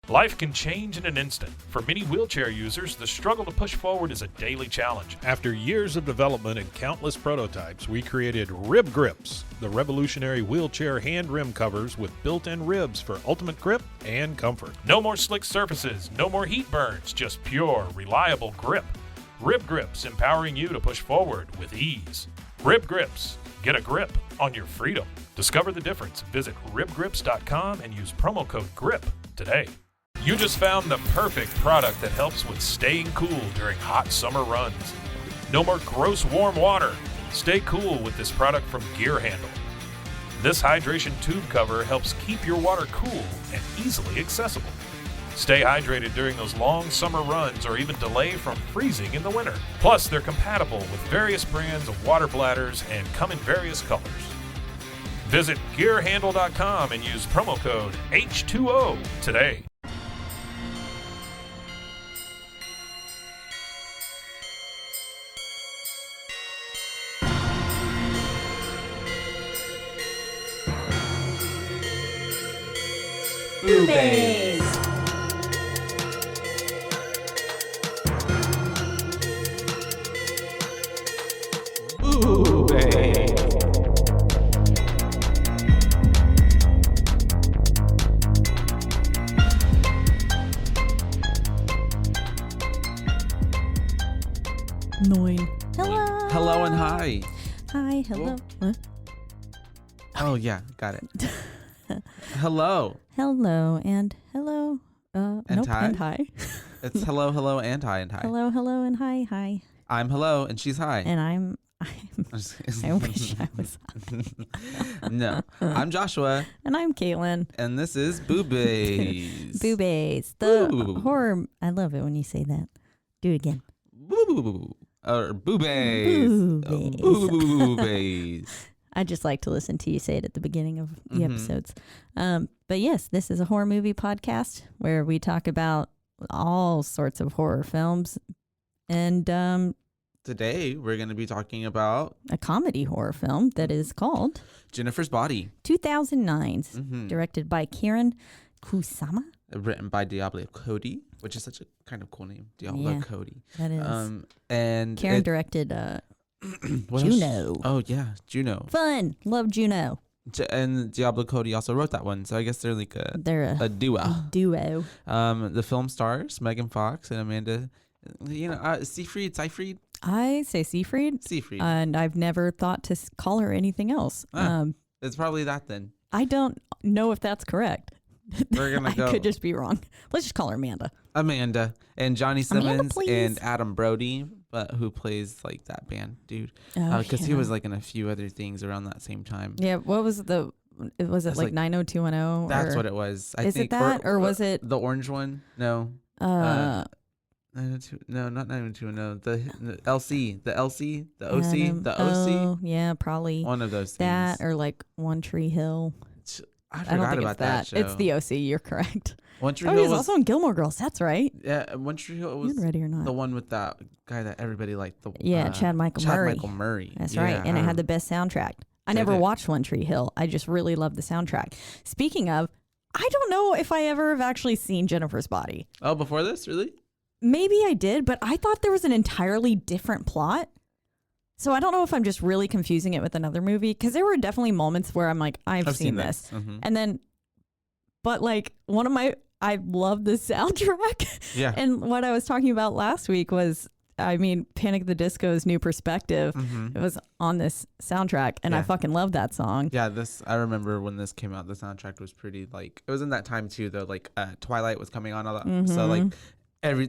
Life can change in an instant. For many wheelchair users, the struggle to push forward is a daily challenge. After years of development and countless prototypes, we created Rib Grips, the revolutionary wheelchair hand rim covers with built-in ribs for ultimate grip and comfort. No more slick surfaces, no more heat burns, just pure, reliable grip. Rib Grips, empowering you to push forward with ease. Rib Grips, get a grip on your freedom. Discover the difference. Visit ribgrips.com and use promo code GRIP today. You just found the perfect product that helps with staying cool during hot summer runs. No more gross warm water. Stay cool with this product from Gear Handle. This hydration tube cover helps keep your water cool and easily accessible. Stay hydrated during those long summer runs or even delay from freezing in the winter. Plus, they're compatible with various brands of water bladders and come in various colors. Visit gearhandle.com and use promo code H2O today. BooBaes. Nine. Hello. Hello and hi. Hi. Hello. What? Oh yeah, got it. Hello. Hello and hello. Nope, hi? and hi. It's hello, hello, and hi, and hi. Hello, hello, and hi, hi. I'm hello, and she's hi. And I'm I wish I was. No, I'm Joshua, And I'm Caitlin. and this is BooBaes. BooBaes. The Boo. horror. I love it when you say that. Do it again. Boo. Or BooBaes. BooBaes. BooBaes. I just like to listen to you say it at the beginning of the Mhm. episodes. But yes, this is a horror movie podcast where we talk about all sorts of horror films and Today we're going to be talking about a comedy horror film that is called Jennifer's Body, 2009's, Mhm. directed by Karyn Kusama. written by Diablo Cody, which is such a kind of cool name, Diablo Yeah. Cody. That is. And Karyn it- directed what else? Juno. Oh yeah, Juno. Fun. Love Juno. And Diablo Cody also wrote that one, so I guess they're like They're a duo. duo. The film stars Megan Fox and Amanda, Seyfried. I say Seyfried, and I've never thought to call her anything else. It's probably that then. I don't know if that's correct. We're gonna go. I could just be wrong. Let's just call her Amanda. Amanda and Johnny Amanda, Simmons please. and Adam Brody, but who plays like that band dude? Because he was like in a few other things around that same time. Yeah. What was the? Was it It's like like- 90210? That's what it was. I Is think. it that, or was it? the orange one? No. 902, no, not 90210. The LC, the LC, the OC, Adam- the OC. Oh, yeah, probably One of those things. that, or like One Tree Hill. I I don't forgot think about it's that. show. It's the OC. You're correct. One Tree Oh, Hill he's was also in Gilmore Girls. That's right. One Tree Hill was You're ready or not? the one with that guy that everybody liked. Chad Michael Murray. Michael Murray. That's right. And it had the best soundtrack. I Did never it? watched One Tree Hill. I just really love the soundtrack. Speaking of, I don't know if I ever have actually seen Jennifer's Body. Oh, before this, really? Maybe I did, but I thought there was an entirely different plot. So I don't know if I'm just really confusing it with another movie, because there were definitely moments where I'm like, I've seen this. Mhm. And then, but like I love the soundtrack. Yeah. And what I was talking about last week was, I mean, Panic at the Disco's New Perspective. Mhm. It was on this soundtrack, and I Yeah. fucking love that song. Yeah, I remember when this came out, the soundtrack was pretty like, it was in that time too, though, like Twilight was coming on a lot. So like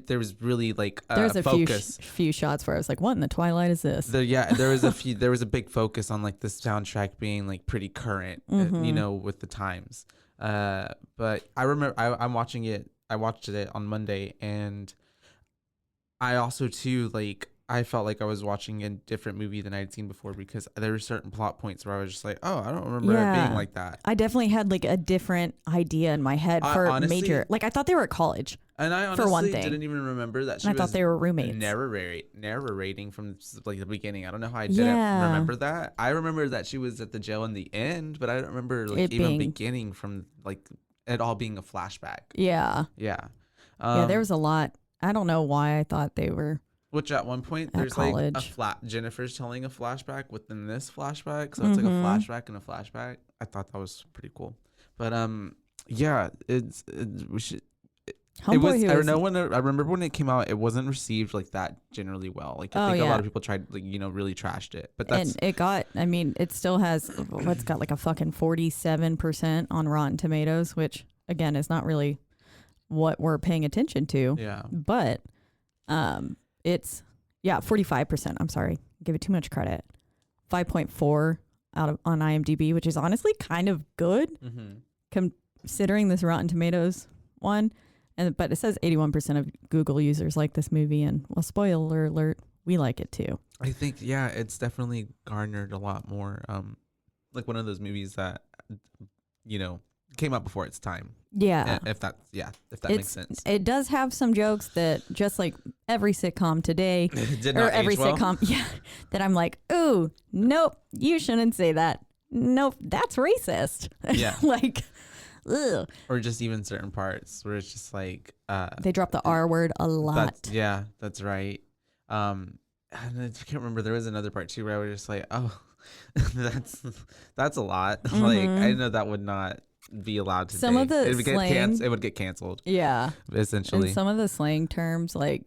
there was really like There's a focus. few shots where I was like, what in the Twilight is this? There was there was a big focus on like the soundtrack being like pretty current, with the times. But I remember I'm watching it. I watched it on Monday, and I also too like I felt like I was watching a different movie than I'd seen before, because there were certain plot points where I was just like, oh, I don't remember it being like that. I definitely had like a different idea in my head for honestly, major. Like I thought they were at college. And I honestly for one thing. didn't even remember that she And I was thought they were roommates. narrating from like the beginning. I don't know how I didn't Yeah. remember that. I remember that she was at the jail in the end, but I don't remember like It even being- beginning from like it all being a flashback. Yeah. Yeah. There was a lot. I don't know why I thought they were. Which at one point at there's college. like Jennifer's telling a flashback within this flashback, so it's like a flashback and a flashback. I thought that was pretty cool, but yeah, we should. It was. I know when I remember when it came out, it wasn't received like that generally well. Like I think a lot of people tried, like really trashed it. But that's and it got. I mean, it still has. What's got like a fucking 47% on Rotten Tomatoes, which again is not really what we're paying attention to. Yeah. But it's 45%. I'm sorry, give it too much credit. 5.4 on IMDb, which is honestly kind of good considering this Rotten Tomatoes one. But it says 81% of Google users like this movie, and well, spoiler alert, we like it too. I think it's definitely garnered a lot more. Like one of those movies that came out before its time. Yeah. If that makes sense. It does have some jokes that just like every sitcom today did not or every age well. sitcom, that I'm like, ooh, nope, you shouldn't say that. Nope, that's racist. Yeah. Like, ugh. Or just even certain parts where it's just like They drop the R word a lot. That's right. And I can't remember. There was another part too where I was just like, oh, that's a lot. Like I know that would not be allowed to. Some of the slang, it would get canceled. Yeah, essentially. And some of the slang terms, like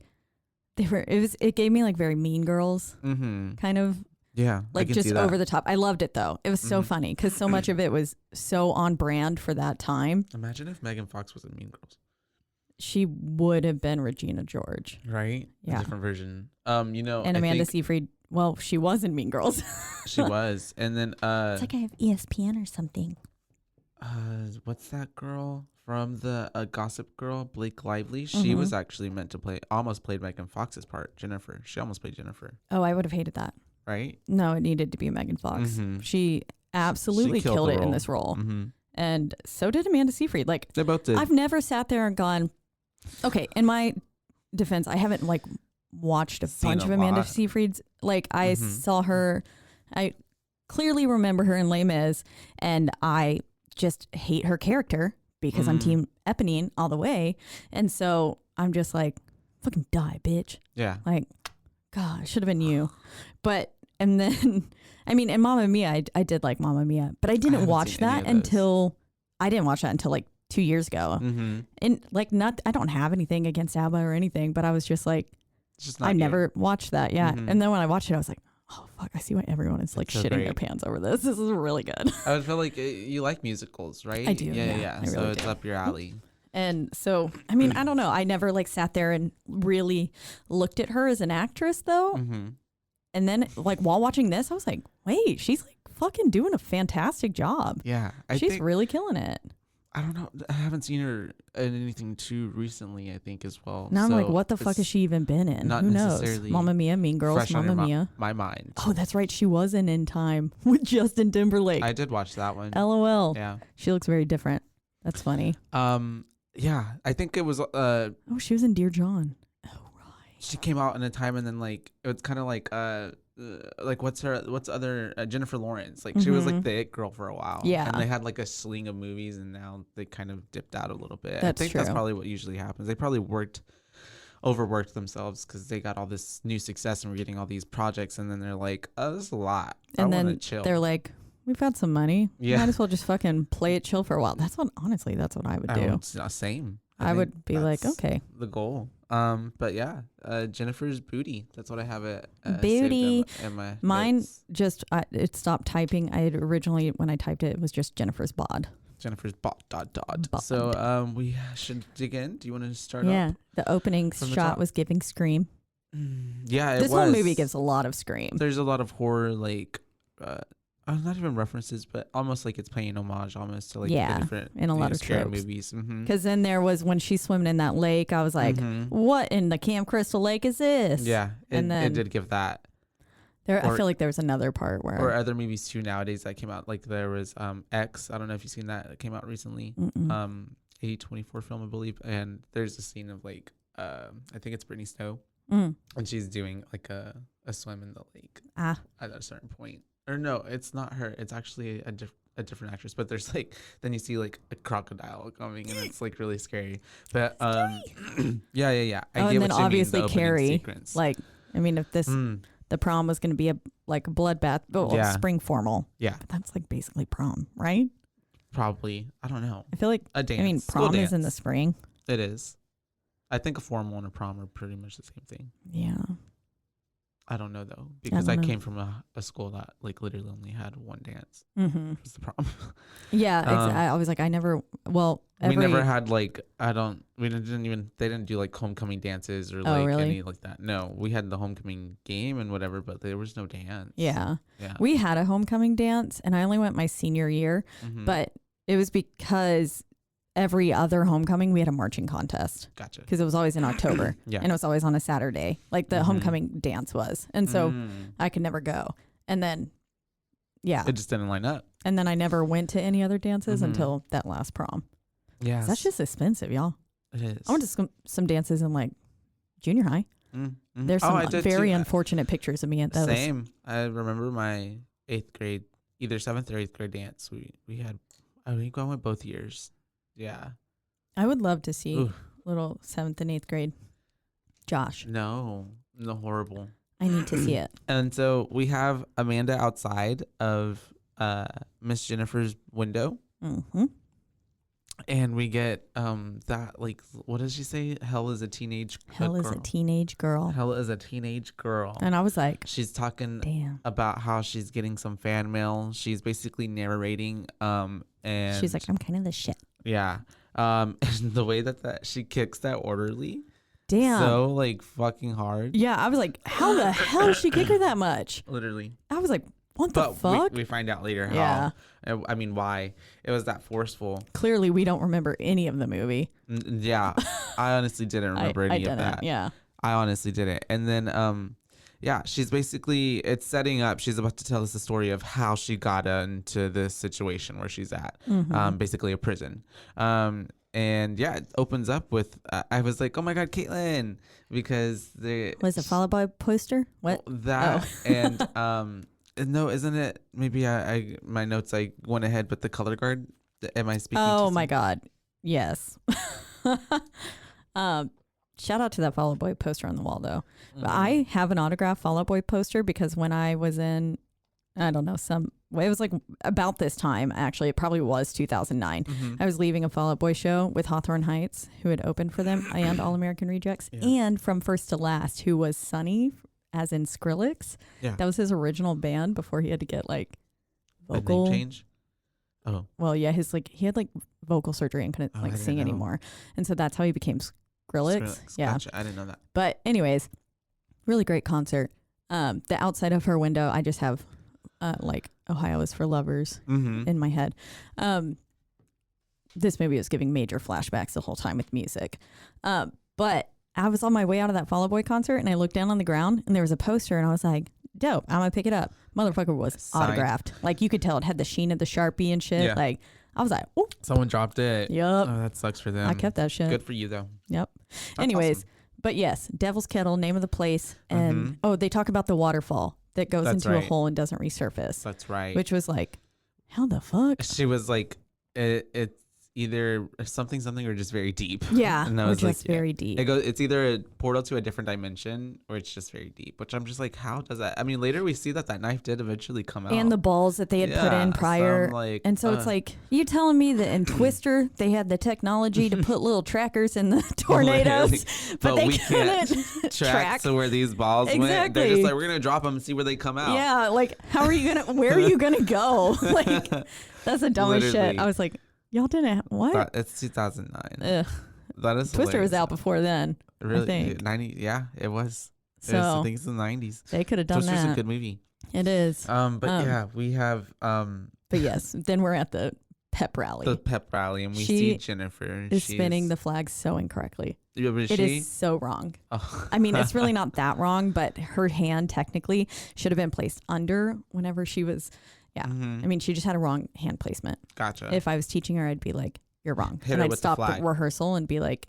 it gave me like very Mean Girls kind of. Yeah, like just over the top. I loved it though. It was so funny because so much of it was so on brand for that time. Imagine if Megan Fox was in Mean Girls. She would have been Regina George, right? Yeah, a different version. And Amanda Seyfried. Well, she was in Mean Girls. She was, and then it's like I have ESPN or something. What's that girl from the Gossip Girl? Blake Lively. She was actually meant to almost played Megan Fox's part, Jennifer. She almost played Jennifer. Oh, I would have hated that. Right? No, it needed to be Megan Fox. She absolutely killed it in this role. And so did Amanda Seyfried. Like, they both did. I've never sat there and gone, okay, in my defense, I haven't like watched a bunch of Amanda Seyfried's. Like, I saw her, I clearly remember her in Les Mis, and I just hate her character because I'm team Eponine all the way. And so I'm just like, fucking die, bitch. Yeah. Like, God, it should have been you. But, and then, I mean, in Mamma Mia, I did like Mamma Mia, but I didn't watch that until, I didn't watch that until like 2 years ago. And like, I don't have anything against ABBA or anything, but I was just like, I never watched that. Yeah. And then when I watched it, I was like, oh, fuck, I see why everyone is like shitting their pants over this. This is really good. I would feel like you like musicals, right? I do. Yeah. So really it's up your alley. And so, I mean, I don't know. I never like sat there and really looked at her as an actress though. And then like while watching this, I was like, wait, she's like fucking doing a fantastic job. Yeah. She's really killing it. I don't know. I haven't seen her in anything too recently, I think, as well. Now I'm like, what the fuck has she even been in? Who knows? Mamma Mia, Mean Girls, Mamma Mia. My mind. Oh, that's right. She was In Time with Justin Timberlake. I did watch that one. LOL. Yeah. She looks very different. That's funny. Yeah. I think it was oh, she was in Dear John. Oh, right. She came out in a time, and then like it was kind of like what's other Jennifer Lawrence, like she was like the it girl for a while. Yeah. And they had like a sling of movies, and now they kind of dipped out a little bit. That's I think true. that's probably what usually happens. They probably overworked themselves because they got all this new success and we're getting all these projects, and then they're like, oh, this is a lot. And then chill. They're like, we've got some money. Yeah. Might as well just fucking play it chill for a while. That's what I would do. Same. I would be like, okay. The goal. But yeah, Jennifer's booty. That's what I have it. Booty. In my Mine notes. just it stopped typing. I had originally when I typed it, it was just Jennifer's bod. Jennifer's bod. So we should dig in. Do you want to start? Yeah, up the opening shot was giving Scream. Yeah, this whole movie gives a lot of Scream. There's a lot of horror, like not even references, but almost like it's paying homage almost to like the different in a lot of scary tropes. movies. Because then there was when she's swimming in that lake, I was like, what in the Camp Crystal Lake is this? Yeah, and then it did give that. I feel like there was another part where or other movies too nowadays that came out. Like there was X. I don't know if you've seen that. It came out recently. A24 film, I believe. And there's a scene of like I think it's Brittany Snow, and she's doing like a swim in the lake at a certain point. Or no, it's not her. It's actually a a different actress, but there's like then you see like a crocodile coming and it's like really scary. But yeah. I get and then what you mean, obviously the opening Carrie, sequence. like, I mean, if this the prom was going to be a bloodbath, spring formal, yeah, but that's like basically prom, right? Probably. I don't know. I feel like a dance. I mean, prom is in the spring. It is. I think a formal and a prom are pretty much the same thing. Yeah. I don't know though, because I came from a school that like literally only had one dance. Mm-hmm. Was the prom. Yeah, I was like, I never. Well, we never had like they didn't do like homecoming dances or like any like that. No, we had the homecoming game and whatever, but there was no dance. Yeah. We had a homecoming dance, and I only went my senior year, but it was because every other homecoming we had a marching contest. Gotcha. Because it was always in October. Yeah. And it was always on a Saturday, like the homecoming dance was, and so I could never go. And then, it just didn't line up. And then I never went to any other dances until that last prom. Yeah, that's just expensive, y'all. It is. I went to some dances in like junior high. There's some very unfortunate pictures of me at those. Same. I remember my 8th grade, either 7th or 8th grade dance. We had. I think I went both years. Yeah. I would love to see little 7th and 8th grade Josh. No, horrible. I need to see it. And so we have Amanda outside of Miss Jennifer's window. Mm-hmm. And we get that, like, what does she say? Hell is a teenage girl. Hell is a teenage girl. Hell is a teenage girl. And I was like, she's talking about how she's getting some fan mail. She's basically narrating and she's like, I'm kind of the shit. Yeah. And the way that she kicks that orderly. Damn. So like fucking hard. Yeah, I was like, how the hell did she kick her that much? Literally. I was like, what the fuck? We find out later how. I mean, why it was that forceful. Clearly, we don't remember any of the movie. Yeah, I honestly didn't remember any of that. Yeah, I honestly didn't. And then, she's basically, it's setting up. She's about to tell us the story of how she got into this situation where she's at, basically a prison. And yeah, it opens up with, I was like, oh my God, Caitlin, because was it followed by a poster? What? And, no, isn't it? Maybe I my notes, I went ahead, but the color guard, am I speaking Oh my God. Yes. Shout out to that Fall Out Boy poster on the wall though. I have an autographed Fall Out Boy poster because when I was in, I don't know, it was like about this time, actually, it probably was 2009. I was leaving a Fall Out Boy show with Hawthorne Heights, who had opened for them, and All American Rejects, and From First to Last, who was Sonny, as in Skrillex. Yeah. That was his original band before he had to get like vocal name change. Oh. Well, yeah, he had like vocal surgery and couldn't sing anymore. And so that's how he became Skrillex. Yeah. Gotcha. I didn't know that. But anyways, really great concert. The outside of her window, I just have like Ohio is for Lovers in my head. This movie was giving major flashbacks the whole time with music. But I was on my way out of that Fall Out Boy concert and I looked down on the ground and there was a poster and I was like, dope, I'm gonna pick it up. Motherfucker was autographed. Like you could tell it had the sheen of the Sharpie and shit. Yeah. Like I was like, oh. Someone dropped it. Yep. Oh, that sucks for them. I kept that shit. Good for you though. Yep. That's anyways, awesome. But yes, Devil's Kettle, name of the place. And they talk about the waterfall that goes into a hole and doesn't resurface. That's right. Which was like, how the fuck? She was like, it's either something or just very deep. Yeah, and or just very deep. It's either a portal to a different dimension or it's just very deep, which I'm just like, how does that? I mean, later we see that knife did eventually come out. And the balls that they had put in prior. So and so it's like, you telling me that in Twister they had the technology to put little trackers in the tornadoes, but they couldn't track to where these balls went. They're just like, we're going to drop them and see where they come out. Yeah, like, where are you going to go? Like, that's the dumbest shit. I was like, y'all didn't what? It's 2009. Ugh. That is Twister hilarious. was out before then. Really? I think. 90? Yeah, it was. So I think it's the 90s. They could have done Twister's that. a good movie. It is. But yeah, we have. But yes, then we're at the pep rally. The pep rally, and we see Jennifer. She's spinning the flag so incorrectly. It is so wrong. Oh. I mean, it's really not that wrong, but her hand technically should have been placed under whenever she was. Yeah. I mean, she just had a wrong hand placement. Gotcha. If I was teaching her, I'd be like, you're wrong. Hit and her I'd with stop the flag. rehearsal and be like,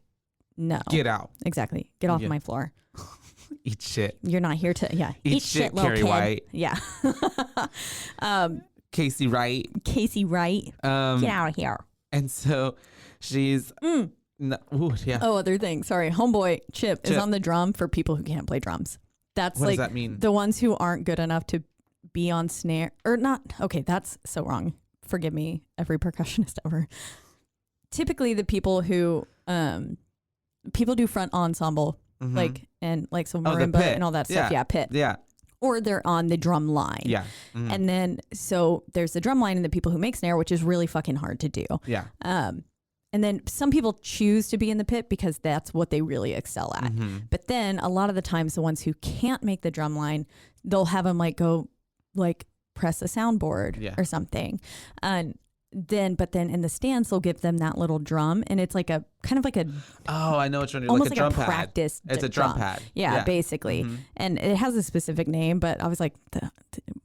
no. Get out. Exactly. Get off my floor. Eat shit. You're not here to, Eat shit, little Carrie kid. White. Yeah. Casey Wright. Casey Wright. Get out of here. And so she's yeah. Oh, other thing. Sorry. Homeboy Chip is on the drum for people who can't play drums. That's what like does that mean? The ones who aren't good enough to be on snare or not. Okay, that's so wrong. Forgive me, every percussionist ever. Typically the people who people do front ensemble, like and like so marimba and all that stuff. Yeah, pit. Yeah. Or they're on the drum line. Yeah. And then so there's the drum line and the people who make snare, which is really fucking hard to do. Yeah. And then some people choose to be in the pit because that's what they really excel at. But then a lot of the times the ones who can't make the drum line, they'll have them like go like press a soundboard or something. But then in the stands they'll give them that little drum and it's like a kind of like a I know what you're doing, almost like a drum pad. Practice it's a drum pad. Yeah, basically. And it has a specific name, but I was like, the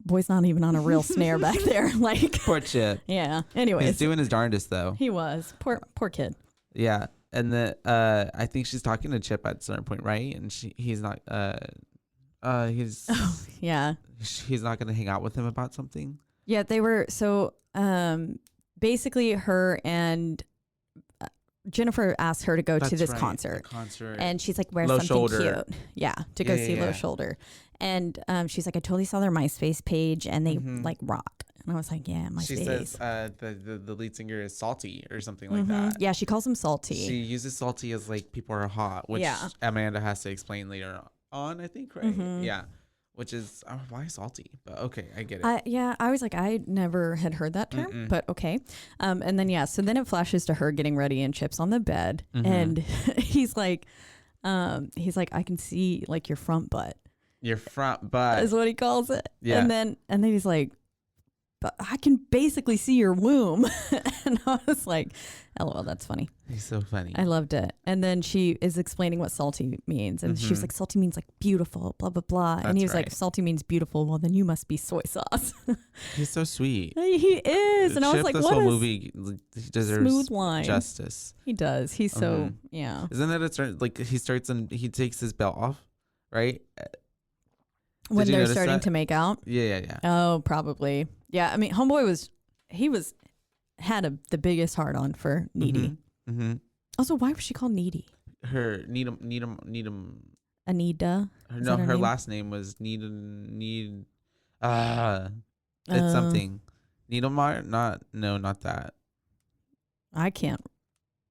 boy's not even on a real snare back there. Like poor Chip. Yeah. Anyways, he's doing his darndest though. He was poor kid. Yeah, and then I think she's talking to Chip at a certain point, right? And he's not. He's he's not going to hang out with him about something. Yeah, they were so. Basically, her and Jennifer asked her to go to this concert. And she's like, wear something shoulder. cute. Yeah, to go see Low Shoulder. And she's like, I totally saw their MySpace page and they like rock. And I was like, yeah, MySpace. She says the lead singer is salty or something like that. Yeah, she calls him salty. She uses salty as like people are hot, which Amanda has to explain later on, I think, right? Yeah. Which is, why salty? But okay, I get it. I was like, I never had heard that term, but okay. And then, so then it flashes to her getting ready and Chip's on the bed. And he's like, I can see like your front butt. Your front butt. Is what he calls it. Yeah. And then he's like, but I can basically see your womb. And I was like, LOL, that's funny. He's so funny. I loved it. And then she is explaining what salty means. And she was like, salty means like beautiful, blah, blah, blah. And he was like, salty means beautiful. Well, then you must be soy sauce. He's so sweet. He is. And I was like, this what whole a movie, he deserves smooth line. Justice. He does. He's so, yeah. Isn't that like he starts and he takes his belt off, right? When they're starting to make out? Yeah. Oh, probably. Yeah, I mean, homeboy had the biggest heart on for Needy. Also, why was she called Needy? Her Needham. Anita. Her last name was it's something. Needlemar? Not that. I can't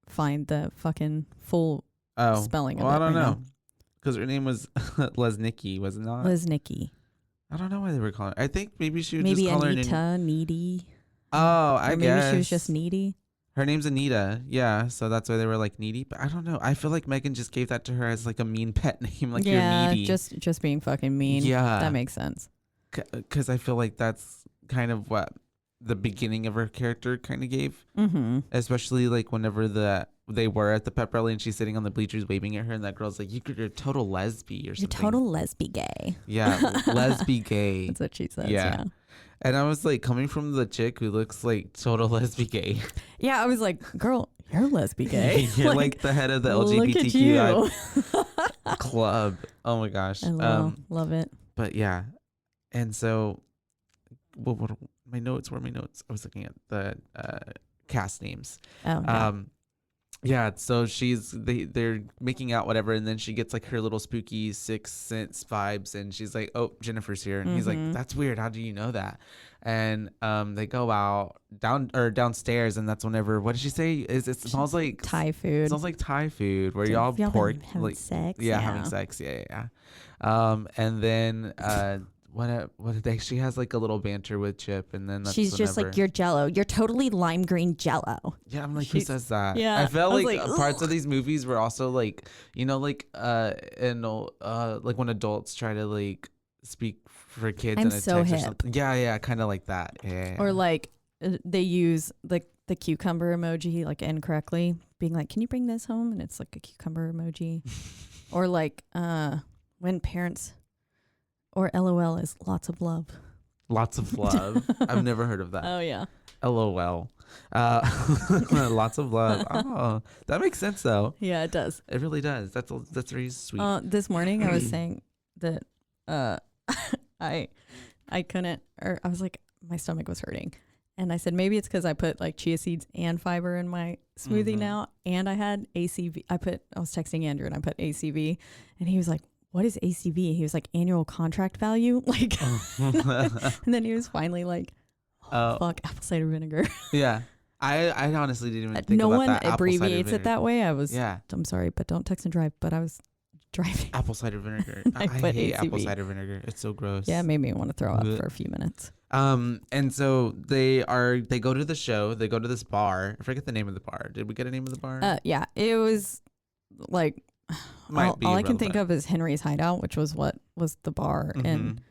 find the fucking full spelling of it. I don't right know. Because her name was Lesnicki, was it not? Lesnicki. I don't know why they were calling her. I think maybe she would just call Anita, her Needy. Oh, I guess. Maybe she was just Needy. Her name's Anita. Yeah, so that's why they were like Needy. But I don't know. I feel like Megan just gave that to her as like a mean pet name. Like you're needy. just being fucking mean. Yeah. That makes sense. Because I feel like that's kind of what the beginning of her character kind of gave. Especially like whenever they were at the pep rally and she's sitting on the bleachers waving at her and that girl's like, you're a total lesbi or something. You're total lesbi gay. Yeah, lesbi gay. That's what she says. Yeah. And I was like, coming from the chick who looks like total lesbi gay. Yeah, I was like, girl, you're lesbi gay. You're like the head of the LGBTQI club. Oh my gosh. Love it. But yeah. And so what my notes were I was looking at the cast names. Yeah, so they're making out whatever, and then she gets like her little spooky Sixth Sense vibes, and she's like, "Oh, Jennifer's here," and he's like, "That's weird. How do you know that?" And they go out downstairs, and that's whenever what did she say? It smells like Thai food. It smells like Thai food where y'all pork having sex. Yeah, having sex. Yeah. And then she has like a little banter with Chip, and then she's just like, you're Jello. You're totally lime green Jello. Yeah, I'm like, who says that? Yeah, I felt like parts of these movies were also like, like like when adults try to like speak for kids in a so text hip. or something. Yeah, kind of like that. Yeah. Or like they use like the cucumber emoji like incorrectly, being like, can you bring this home? And it's like a cucumber emoji. Or like when parents. Or LOL is lots of love. Lots of love. I've never heard of that. Oh, yeah. LOL. Lots of love. Oh, that makes sense, though. Yeah, it does. It really does. That's really sweet. This morning I was saying that I couldn't, or I was like, my stomach was hurting. And I said, maybe it's because I put like chia seeds and fiber in my smoothie now. And I had ACV. I was texting Andrew and I put ACV. And he was like, what is ACV? He was like, annual contract value. Like, and then he was finally like, fuck, apple cider vinegar. Yeah. I honestly didn't even think no about one that. abbreviates it that way. Yeah. I'm sorry, but don't text and drive. But I was driving. Apple cider vinegar. I hate apple cider vinegar. It's so gross. Yeah, it made me want to throw up for a few minutes. And so they go to the show. They go to this bar. I forget the name of the bar. Did we get a name of the bar? Yeah, it was like all I can think of is Henry's Hideout, which was what was the bar in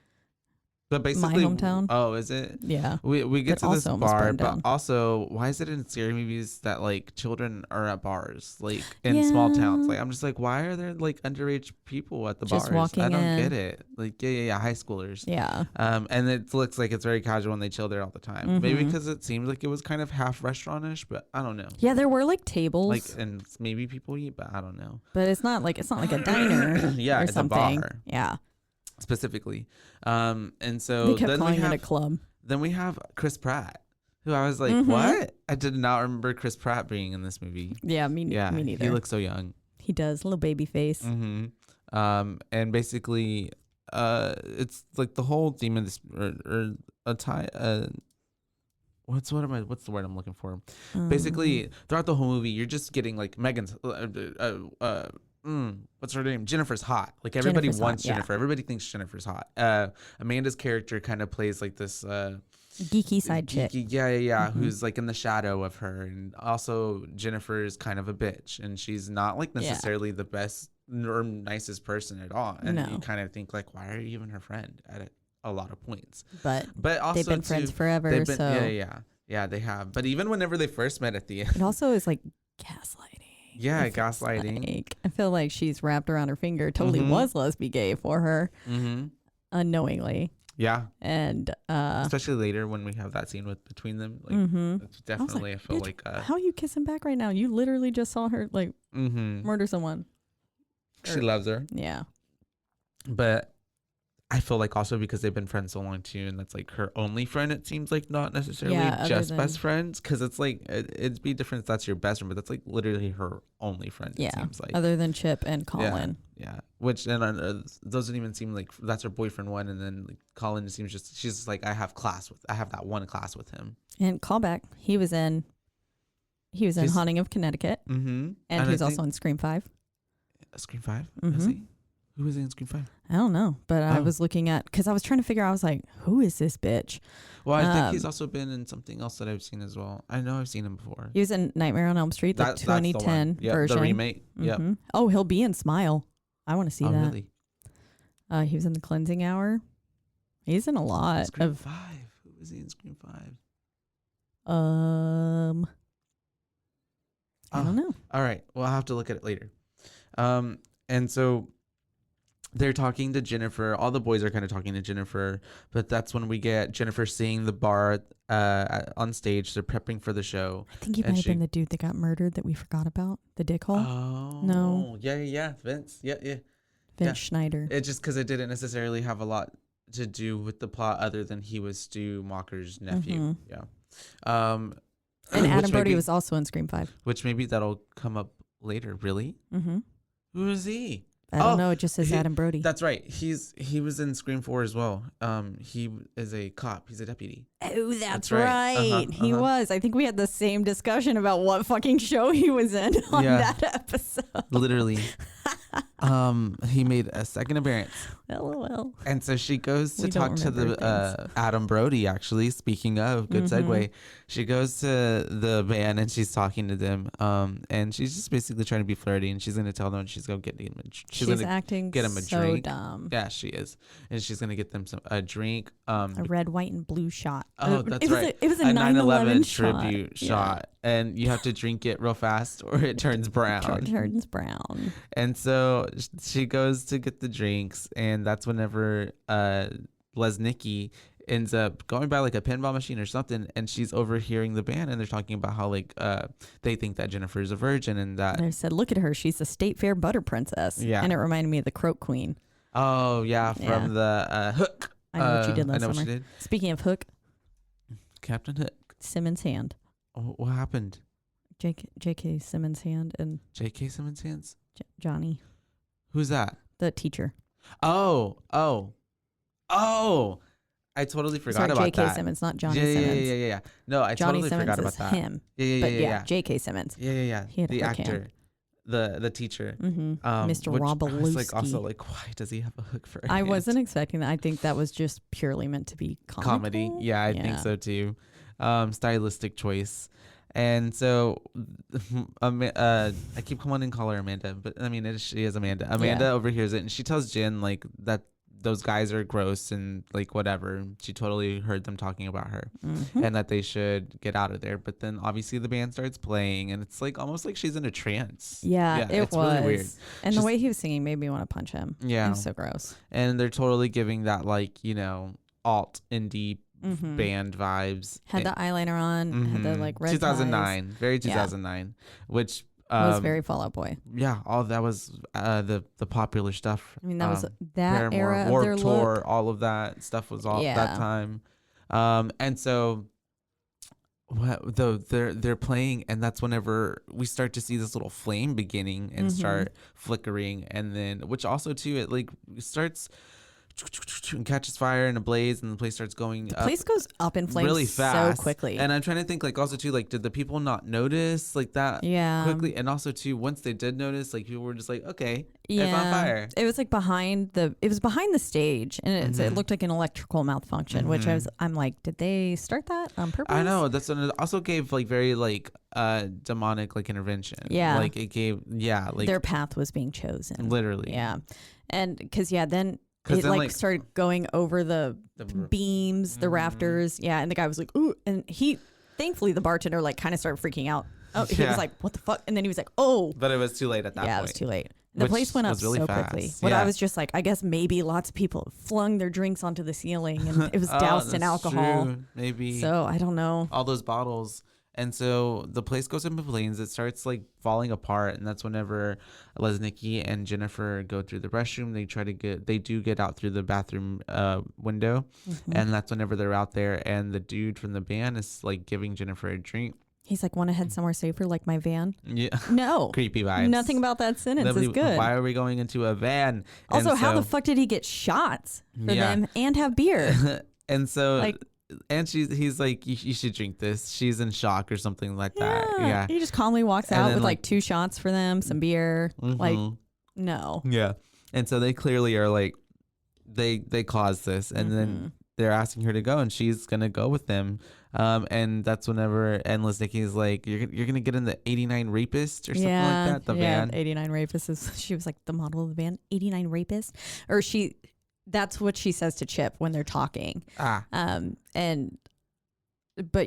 but basically, my hometown. Oh, is it? Yeah. We get to this bar, but down. also, why is it in scary movies that like children are at bars, like in small towns? Like I'm just like, why are there like underage people at the just bars? Walking I don't in. get it. Like yeah, high schoolers. Yeah. And it looks like it's very casual and they chill there all the time. Maybe because it seemed like it was kind of half restaurantish, but I don't know. Yeah, there were like tables, like and maybe people eat, but I don't know. But it's not like a diner. Yeah, or it's something. a bar. Yeah. Specifically, and so they kept then calling it a club. Then we have Chris Pratt, who I was like, what? I did not remember Chris Pratt being in this movie. Yeah, me neither. He looks so young. He does, little baby face. And basically, it's like the whole theme of this, what's the word I'm looking for? Basically, throughout the whole movie, you're just getting like Megan's, what's her name? Jennifer's hot. Like everybody wants Jennifer. Yeah. Everybody thinks Jennifer's hot. Amanda's character kind of plays like this geeky side chick. Yeah. Who's like in the shadow of her, and also Jennifer is kind of a bitch, and she's not like necessarily the best or nicest person at all. And you kind of think like, why are you even her friend at a lot of points? But also they've been friends forever. Yeah, they have. But even whenever they first met at the end, it also is like gaslighting. Yeah, gaslighting. Like, I feel like she's wrapped around her finger. Totally was lesbian gay for her, unknowingly. Yeah, and especially later when we have that scene between them, like it's definitely. I feel like how are you kissing back right now? You literally just saw her like murder someone. She loves her. Yeah, but I feel like also because they've been friends so long too, and that's like her only friend. It seems like not necessarily just best friends, because it's like it'd be different if that's your best friend, but that's like literally her only friend. Yeah, it seems like, other than Chip and Colin. Yeah. Which doesn't even seem like that's her boyfriend one, and then like, Colin seems she's just like I have that one class with him. And callback, he was in Haunting of Connecticut, and he was also in Scream 5. Scream 5, is he? Who was in Scream 5? I don't know, but I was looking at, because I was trying to figure out, I was like, who is this bitch? Well, I think he's also been in something else that I've seen as well. I know I've seen him before. He was in Nightmare on Elm Street, the 2010 version. The remake. Yep. Oh, he'll be in Smile. I want to see that. Really? He was in The Cleansing Hour. He's in a lot Scream 5. Who was he in Scream 5? I don't know. All right. Well, I'll have to look at it later. And so they're talking to Jennifer. All the boys are kind of talking to Jennifer, but that's when we get Jennifer seeing the bar on stage. They're prepping for the show. I think he might have been the dude that got murdered that we forgot about, the dickhole. Oh, no. Yeah. Vince. Yeah. Vince Schneider. It's just because it didn't necessarily have a lot to do with the plot other than he was Stu Mocker's nephew. Yeah. And Adam Brody was also in Scream 5. Which maybe that'll come up later. Really? Mm-hmm. Who is he? I don't know. It just says Adam Brody. That's right. He was in Scream 4 as well. He is a cop. He's a deputy. Oh, that's right. He was. I think we had the same discussion about what fucking show he was in on that episode. Literally. He made a second appearance. LOL. And so she goes to talk to the Adam Brody, actually. Speaking of, good segue. She goes to the band and she's talking to them. And she's just basically trying to be flirty, and she's going to tell them she's going to get him she's acting get him a so drink. Dumb. Yeah, she is. And she's going to get them a drink. A red, white, and blue shot. Oh, that's right. It was a 9/11 tribute shot. And you have to drink it real fast or it turns brown. It turns brown. And so she goes to get the drinks, and that's whenever Lesnicki ends up going by like a pinball machine or something, and she's overhearing the band, and they're talking about how like they think that Jennifer is a virgin, and that they said, look at her, she's a State Fair butter princess. Yeah. And it reminded me of the Croak Queen. Oh yeah, from the Hook. I know what you did last summer. Speaking of Hook, Captain Hook. Simmons' hand. Oh, what happened? J.K. Simmons' hand and J.K. Simmons' hands? Johnny. Who's that? The teacher. Oh. I totally forgot about J.K. that. Simmons, not Johnny Simmons. Yeah. No, I Johnny totally Simmons forgot about is that. him. Yeah. J.K. Simmons. Yeah. He had The a hook actor. hand. The teacher. Mr. Which I was Robalowski. like, also like, why does he have a hook for a I hand? wasn't expecting that. I think that was just purely meant to be Comedy. Yeah, I think so too. Stylistic choice. And so I keep wanting to call her Amanda, but I mean she is Amanda. Amanda overhears it and she tells Jen like that those guys are gross and like whatever. She totally heard them talking about her and that they should get out of there. But then obviously the band starts playing and it's like almost like she's in a trance. Yeah, it it's was. really weird. And the way he was singing made me want to punch him. Yeah. It was so gross. And they're totally giving that like, alt indie band vibes. Had the eyeliner on, had the like red 2009, ties. very 2009, which was very Fall Out Boy. Yeah, all that was the popular stuff. I mean, that was that Paramore, era of Warped their Tour, look. all of that stuff was all that time. And so they're playing, and that's whenever we start to see this little flame beginning and start flickering, and then which also too it like starts and catches fire and a blaze and the place starts going The up. place goes up in flames really fast so quickly. And I'm trying to think like also too like did the people not notice like that quickly? And also too once they did notice like people were just like okay it's on fire. It was like behind the stage and it looked like an electrical malfunction, which I'm like, did they start that on purpose? I know that's what it also gave like very like demonic like intervention. Yeah, like it gave like their path was being chosen literally. Yeah, and because then it like started going over the beams, the rafters. Yeah. And the guy was like, ooh. And thankfully the bartender like kind of started freaking out. Oh, he was like, what the fuck? And then he was like, oh. But it was too late at that point. Yeah, it was too late. The place went up really so quickly. But I was just like, I guess maybe lots of people flung their drinks onto the ceiling and it was doused in alcohol. True. Maybe. So I don't know. All those bottles. And so the place goes into flames. It starts like falling apart, and that's whenever Lesnicki and Jennifer go through the restroom. They do get out through the bathroom window, and that's whenever they're out there. And the dude from the band is like giving Jennifer a drink. He's like, want to head somewhere safer, like my van? Yeah. No. Creepy vibes. Nothing about that sentence is good. Why are we going into a van? Also, how the fuck did he get shots for them and have beer? And so. Like, and he's like, you should drink this. She's in shock or something like that. Yeah. He just calmly walks out with like 2 shots for them, some beer. Like, no. Yeah. And so they clearly are like, they caused this. And then they're asking her to go, and she's going to go with them. And that's whenever Endless Nikki's like, you're going to get in the 89 Rapist or something like that. The van. 89 Rapist is, she was like the model of the van. 89 Rapist. Or that's what she says to Chip when they're talking. But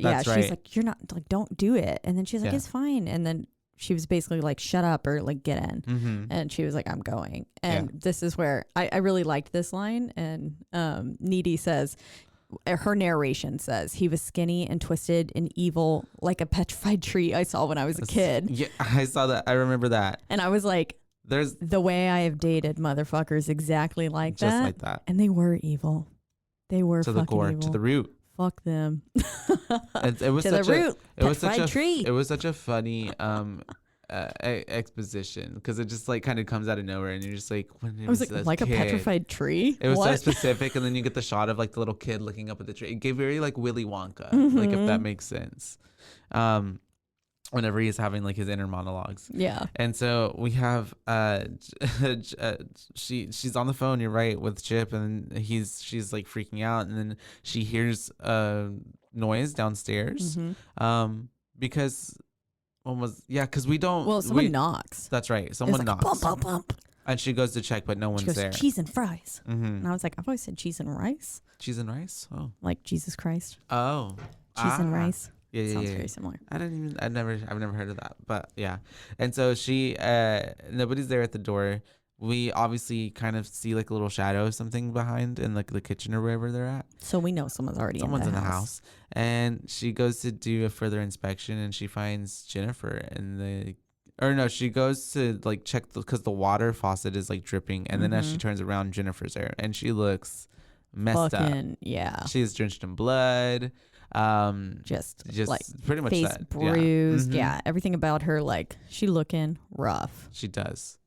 yeah, she's like, you're not like, don't do it. And then she's like, it's fine. And then she was basically like, shut up or like get in. And she was like, I'm going. And this is where I really liked this line. And Needy says, her narration says, he was skinny and twisted and evil like a petrified tree I saw when I was a kid. Yeah, I saw that. I remember that. And I was like, there's the way I have dated motherfuckers exactly like that. Just like that. And they were evil. They were to fucking the core, evil. to the root. Fuck them. It was to such the root. It was such a funny exposition because it just like kind of comes out of nowhere and you're just like, when I was like a petrified tree. It was what? so specific, and then you get the shot of like the little kid looking up at the tree. It gave very like Willy Wonka, like if that makes sense. Whenever he's having like his inner monologues. Yeah. And so we have she's on the phone, you're right, with Chip, and she's like freaking out, and then she hears a noise downstairs. Because we don't someone knocks. That's right. Someone knocks. Bump, bump, bump. And she goes to check, but no one's there. Cheese and fries. And I was like, I've always said cheese and rice. Cheese and rice? Oh. Like Jesus Christ. Oh. Cheese and rice. Yeah, sounds very similar. I've never heard of that, but yeah. And so she, nobody's there at the door. We obviously kind of see like a little shadow of something behind in like the kitchen or wherever they're at. So we know someone's in the house. And she goes to do a further inspection, and she finds Jennifer she goes to like check because the water faucet is like dripping, and then as she turns around, Jennifer's there, and she looks messed up. Yeah. She's drenched in blood. Just like pretty much face that. bruised. Yeah. Yeah, everything about her, like she looking rough. She does.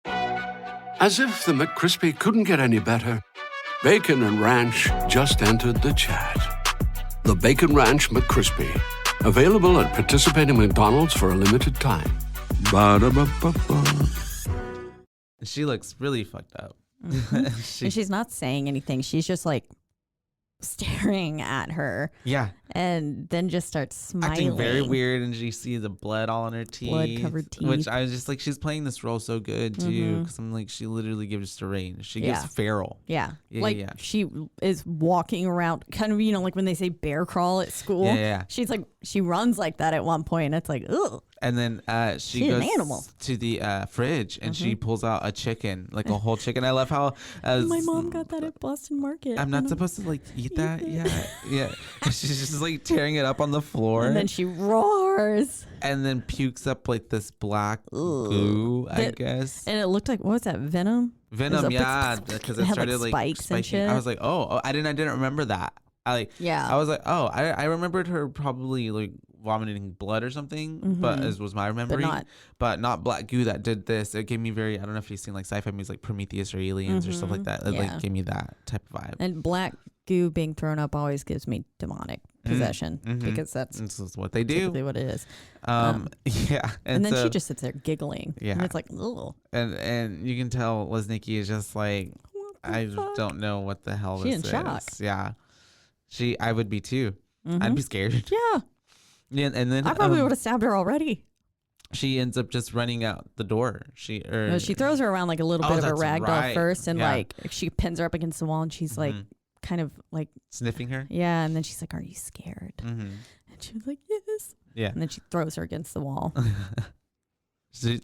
As if the McCrispy couldn't get any better, Bacon and Ranch just entered the chat. The Bacon Ranch McCrispy, available at participating McDonald's for a limited time. Ba-da-ba-ba-ba. She looks really fucked up. And she's not saying anything. She's just like staring at her. Yeah. And then just starts smiling. Acting very weird, and you see the blood all on her teeth. Blood-covered teeth. Which I was just like, she's playing this role so good, too. Because I'm like, she literally gives a range. She gives feral. Yeah. Yeah. She is walking around, kind of, like when they say bear crawl at school. Yeah. She's like, she runs like that at one point. And it's like, ugh. And then she goes to the fridge, and she pulls out a chicken, like a whole chicken. I love how my mom got that at Boston Market. I'm not supposed to like eat that. Yeah. She's just like tearing it up on the floor, and then she roars, and then pukes up like this black goo, I guess. And it looked like, what was that, venom? Venom, yeah, because it started like spikes spiking. and shit. I was like, oh, I didn't remember that. I was like, oh, I remembered her probably like vomiting blood or something, but as was my memory, but not black goo that did this. It gave me very, I don't know if you've seen like sci-fi movies like Prometheus or Aliens or stuff like that. It like gave me that type of vibe. And black goo being thrown up always gives me demonic possession because that's what they do. Typically what it is. Yeah. And then she just sits there giggling. Yeah. And it's like, ugh. And you can tell Lesnicki is just like, I don't know what the hell this is. She's in shock. Yeah. I would be too. I'd be scared. Yeah. Yeah, and then I probably would have stabbed her already. She ends up just running out the door. She throws her around like a little bit of a rag doll first, and like she pins her up against the wall, and she's like kind of like sniffing her. Yeah, and then she's like, "Are you scared?" And she was like, "Yes." Yeah, and then she throws her against the wall.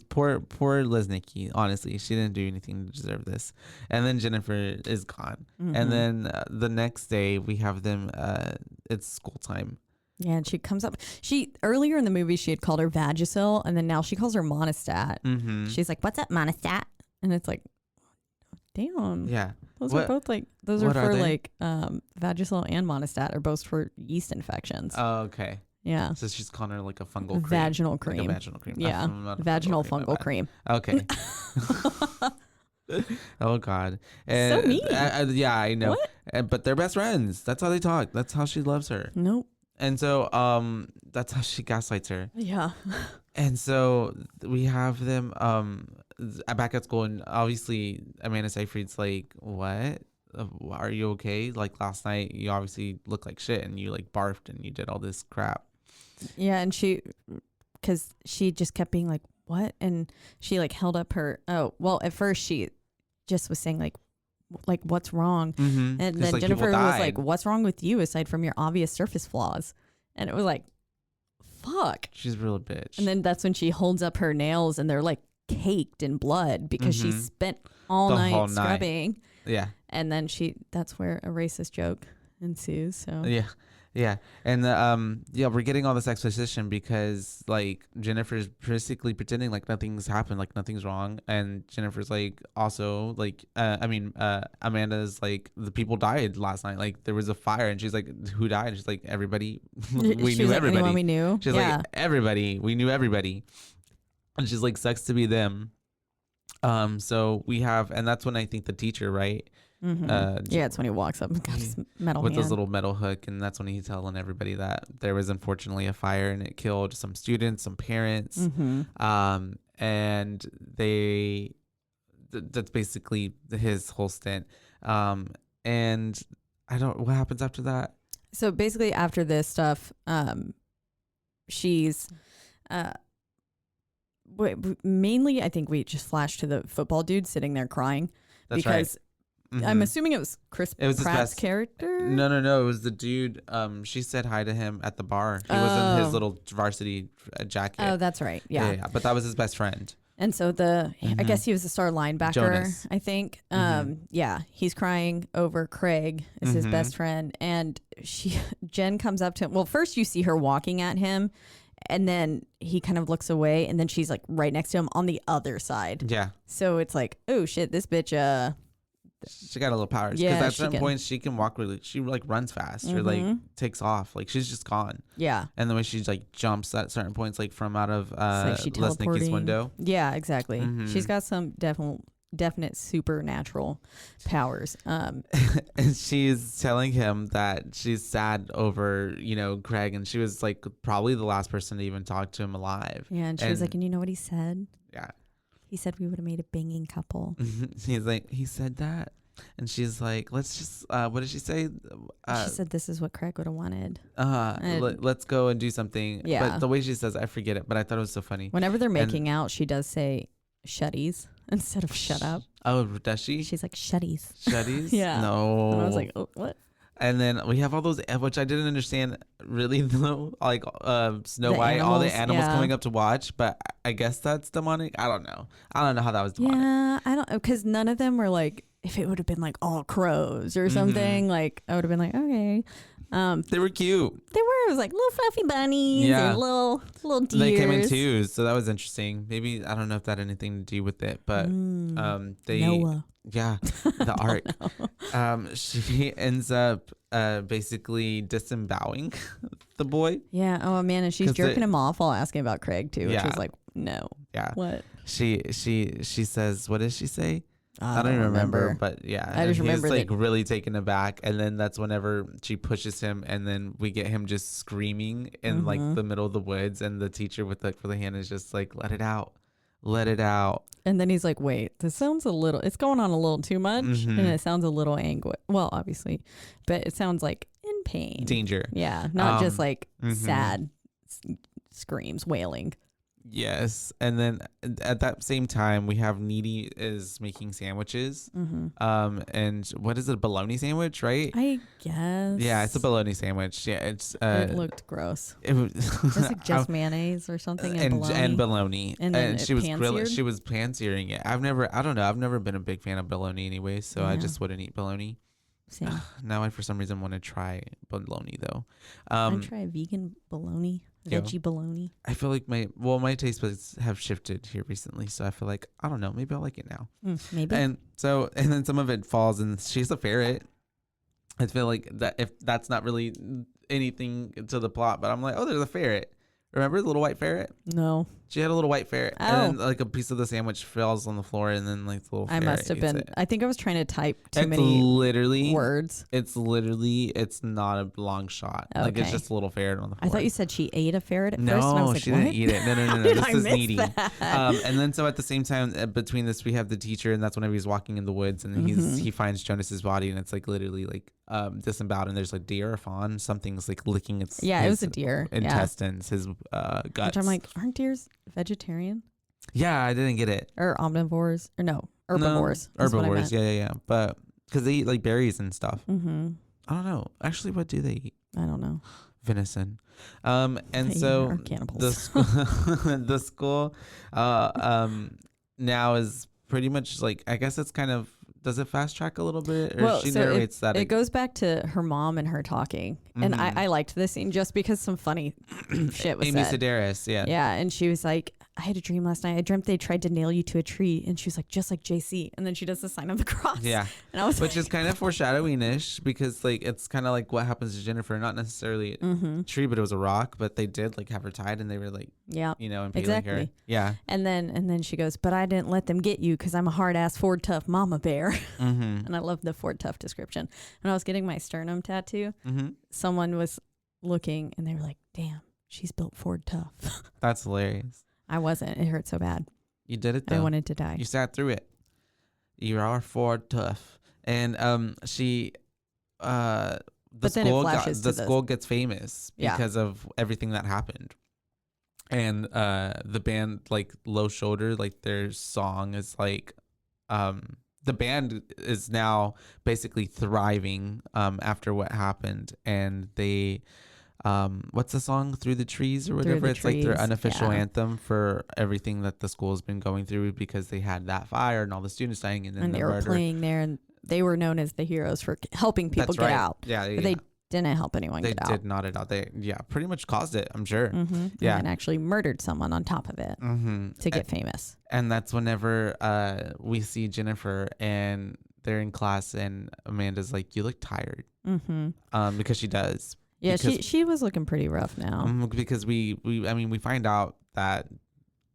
Poor Lesnicki. Honestly, she didn't do anything to deserve this. And then Jennifer is gone. And then the next day we have them. It's school time. Yeah, and she comes up. Earlier in the movie she had called her Vagisil, and then now she calls her Monistat. She's like, "What's up, Monistat?" And it's like, damn. Yeah, those are both like are for like Vagisil and Monistat are both for yeast infections. Oh, okay. Yeah. So she's calling her like a fungal cream. Vaginal cream. Like a vaginal cream. Yeah. Vaginal fungal cream. Okay. Oh God. And, so mean. Yeah, I know. What? But they're best friends. That's how they talk. That's how she loves her. Nope. And so that's how she gaslights her. Yeah. And so we have them back at school, and obviously Amanda Seyfried's like, "What? Are you okay? Like last night you obviously looked like shit, and you like barfed and you did all this crap." Yeah, and because she just kept being like, "What?" And she like held up her. Oh, well, at first she just was saying like what's wrong, and then like, Jennifer was like, "What's wrong with you aside from your obvious surface flaws?" And it was like, fuck, she's a real bitch. And then that's when she holds up her nails, and they're like caked in blood because she spent all night scrubbing. Yeah. And then that's where a racist joke ensues. So yeah, and we're getting all this exposition because like Jennifer's basically pretending like nothing's happened, like nothing's wrong, and Jennifer's like also like Amanda's like, the people died last night, like there was a fire, and she's like, who died? And she's like, everybody. we knew like, everybody. Anyone we knew. She's like, everybody. We knew everybody, and she's like, sucks to be them. So we have, and that's when I think the teacher, right? It's when he walks up and got his metal with hand. his little metal hook, and that's when he's telling everybody that there was unfortunately a fire and it killed some students, some parents, and that's basically his whole stint. And what happens after that? So basically after this stuff, she's mainly I think we just flashed to the football dude sitting there crying. That's because right. Mm-hmm. I'm assuming it was Chris Pratt's character. No, it was the dude. She said hi to him at the bar. He was in his little varsity jacket. Oh, that's right. Yeah. But that was his best friend. And so I guess he was the star linebacker, Jonas. I think. Yeah, he's crying over Craig is his best friend, and Jen comes up to him. Well, first you see her walking at him, and then he kind of looks away, and then she's like right next to him on the other side. Yeah. So it's like, oh shit, this bitch She got a little powers because Yeah, at she certain can. points she can walk really. She like runs fast or like takes off. Like she's just gone. Yeah. And the way she like jumps at certain points, like from out of It's like she Les Nicky's teleporting. window. Yeah, exactly. Mhm. She's got some definite supernatural powers. And she's telling him that she's sad over, Craig, and she was like probably the last person to even talk to him alive. Yeah, and she was like, and you know what he said? Yeah. He said we would have made a banging couple. He's like, he said that. And she's like, let's just, what did she say? She said this is what Craig would have wanted. Let's go and do something. Yeah. But the way she says, I forget it, but I thought it was so funny. Whenever they're making out, she does say shutties instead of shut up. Oh, does she? She's like shutties. Shutties? Yeah. No. And I was like, oh, what? And then we have all those, which I didn't understand really though, like Snow The White, all the animals, animals yeah. coming up to watch, but I guess that's demonic. I don't know how that was demonic. Yeah, I don't, because none of them were like, if it would have been like all crows or something, like I would have been like, okay. They were cute. They were. It was like little fluffy bunnies Yeah. and little deers. They came in twos, so that was interesting. Maybe I don't know if that had anything to do with it, but they Noah. yeah, the ark. She ends up basically disemboweling the boy. Yeah. Oh man, and she's 'Cause jerking him off while asking about Craig too, which Yeah. was like, no. Yeah. What? She says, what does she say? I don't even remember, but yeah, I just remember he's like that- really taken aback, and then that's whenever she pushes him, and then we get him just screaming in like the middle of the woods, and the teacher with for the hand is just like, let it out. And then he's like, wait, this sounds it's going on a little too much, and it sounds a little well, obviously, but it sounds like in pain, Danger. Yeah, not just like sad screams, wailing. Yes, and then at that same time, we have Needy is making sandwiches. And what is it, a bologna sandwich, right? I guess. Yeah, it's a bologna sandwich. Yeah, it's. It looked gross. It was It was like just mayonnaise or something and bologna. and bologna, And then she was pan-seared? She was pan-searing it. I've never been a big fan of bologna anyway, so I Yeah. just wouldn't eat bologna. Same. Now I for some reason want to try bologna though. I try vegan bologna, Yeah. veggie bologna. I feel like my taste buds have shifted here recently, so I feel like I don't know, maybe I'll like it now. Maybe. And then some of it falls, and she's a ferret. I feel like that if that's not really anything to the plot, but I'm like, oh, there's a ferret. Remember the little white ferret? No. She had a little white ferret, Oh. and then like a piece of the sandwich falls on the floor, and then like the little I ferret must have eats been. it. I think I was trying to type too It's many literally words. It's not a long shot. Like it's Okay. just a little ferret on the floor. I thought you said she ate a ferret at first. And I No, was like, she what? didn't eat it. No. Did This I is miss Needy. that? And then so at the same time, between this, we have the teacher, and that's whenever he's walking in the woods, and he finds Jonas's body, and it's like literally like disemboweled, and there's like deer or fawn, something's like licking its Yeah, it was his a deer. Yeah. intestines, his guts. Which I'm like, aren't deers vegetarian yeah, I didn't get it. or omnivores or no herbivores? No, is what I herbivores. meant. Yeah. But because they eat like berries and stuff. Mm-hmm. I don't know. Actually, what do they eat? I don't know. Venison. And They so are cannibals. the school now is pretty much like, I guess it's kind of, does it fast track a little bit, or she narrates that it goes back to her mom and her talking, and I liked this scene just because some funny shit was Amy said. Sedaris, Yeah, and she was like, I had a dream last night. I dreamt they tried to nail you to a tree, and she was like, just like JC, and then she does the sign of the cross. Yeah. And I was Which like, is kind of foreshadowing-ish, because like it's kind of like what happens to Jennifer, not necessarily a tree, but it was a rock, but they did like have her tied, and they were like, yeah, impaling her. exactly. Yeah. And then she goes, but I didn't let them get you because I'm a hard ass Ford Tough mama bear. And I love the Ford Tough description. When I was getting my sternum tattoo, someone was looking and they were like, damn, she's built Ford Tough. That's hilarious. I wasn't. It hurt so bad. You did it though. I wanted to die. You sat through it. You are Ford Tough. And she the But then it flashes to the- school gets famous Yeah. because of everything that happened. And the band, like Low Shoulder, like their song is like the band is now basically thriving after what happened, and they what's the song, Through the Trees or whatever? the It's like their Trees, unofficial yeah. anthem for everything that the school has been going through, because they had that fire and all the students dying, and then And the they were murder. playing there, and they were known as the heroes for helping people That's get right. out. Yeah, But they didn't help anyone they get did out. not at all. They pretty much caused it, I'm sure. Yeah. And actually murdered someone on top of it Mm-hmm. to get famous. And that's whenever we see Jennifer, and they're in class and Amanda's like, "You look tired," because she does. Yeah, she was looking pretty rough now. Because we find out that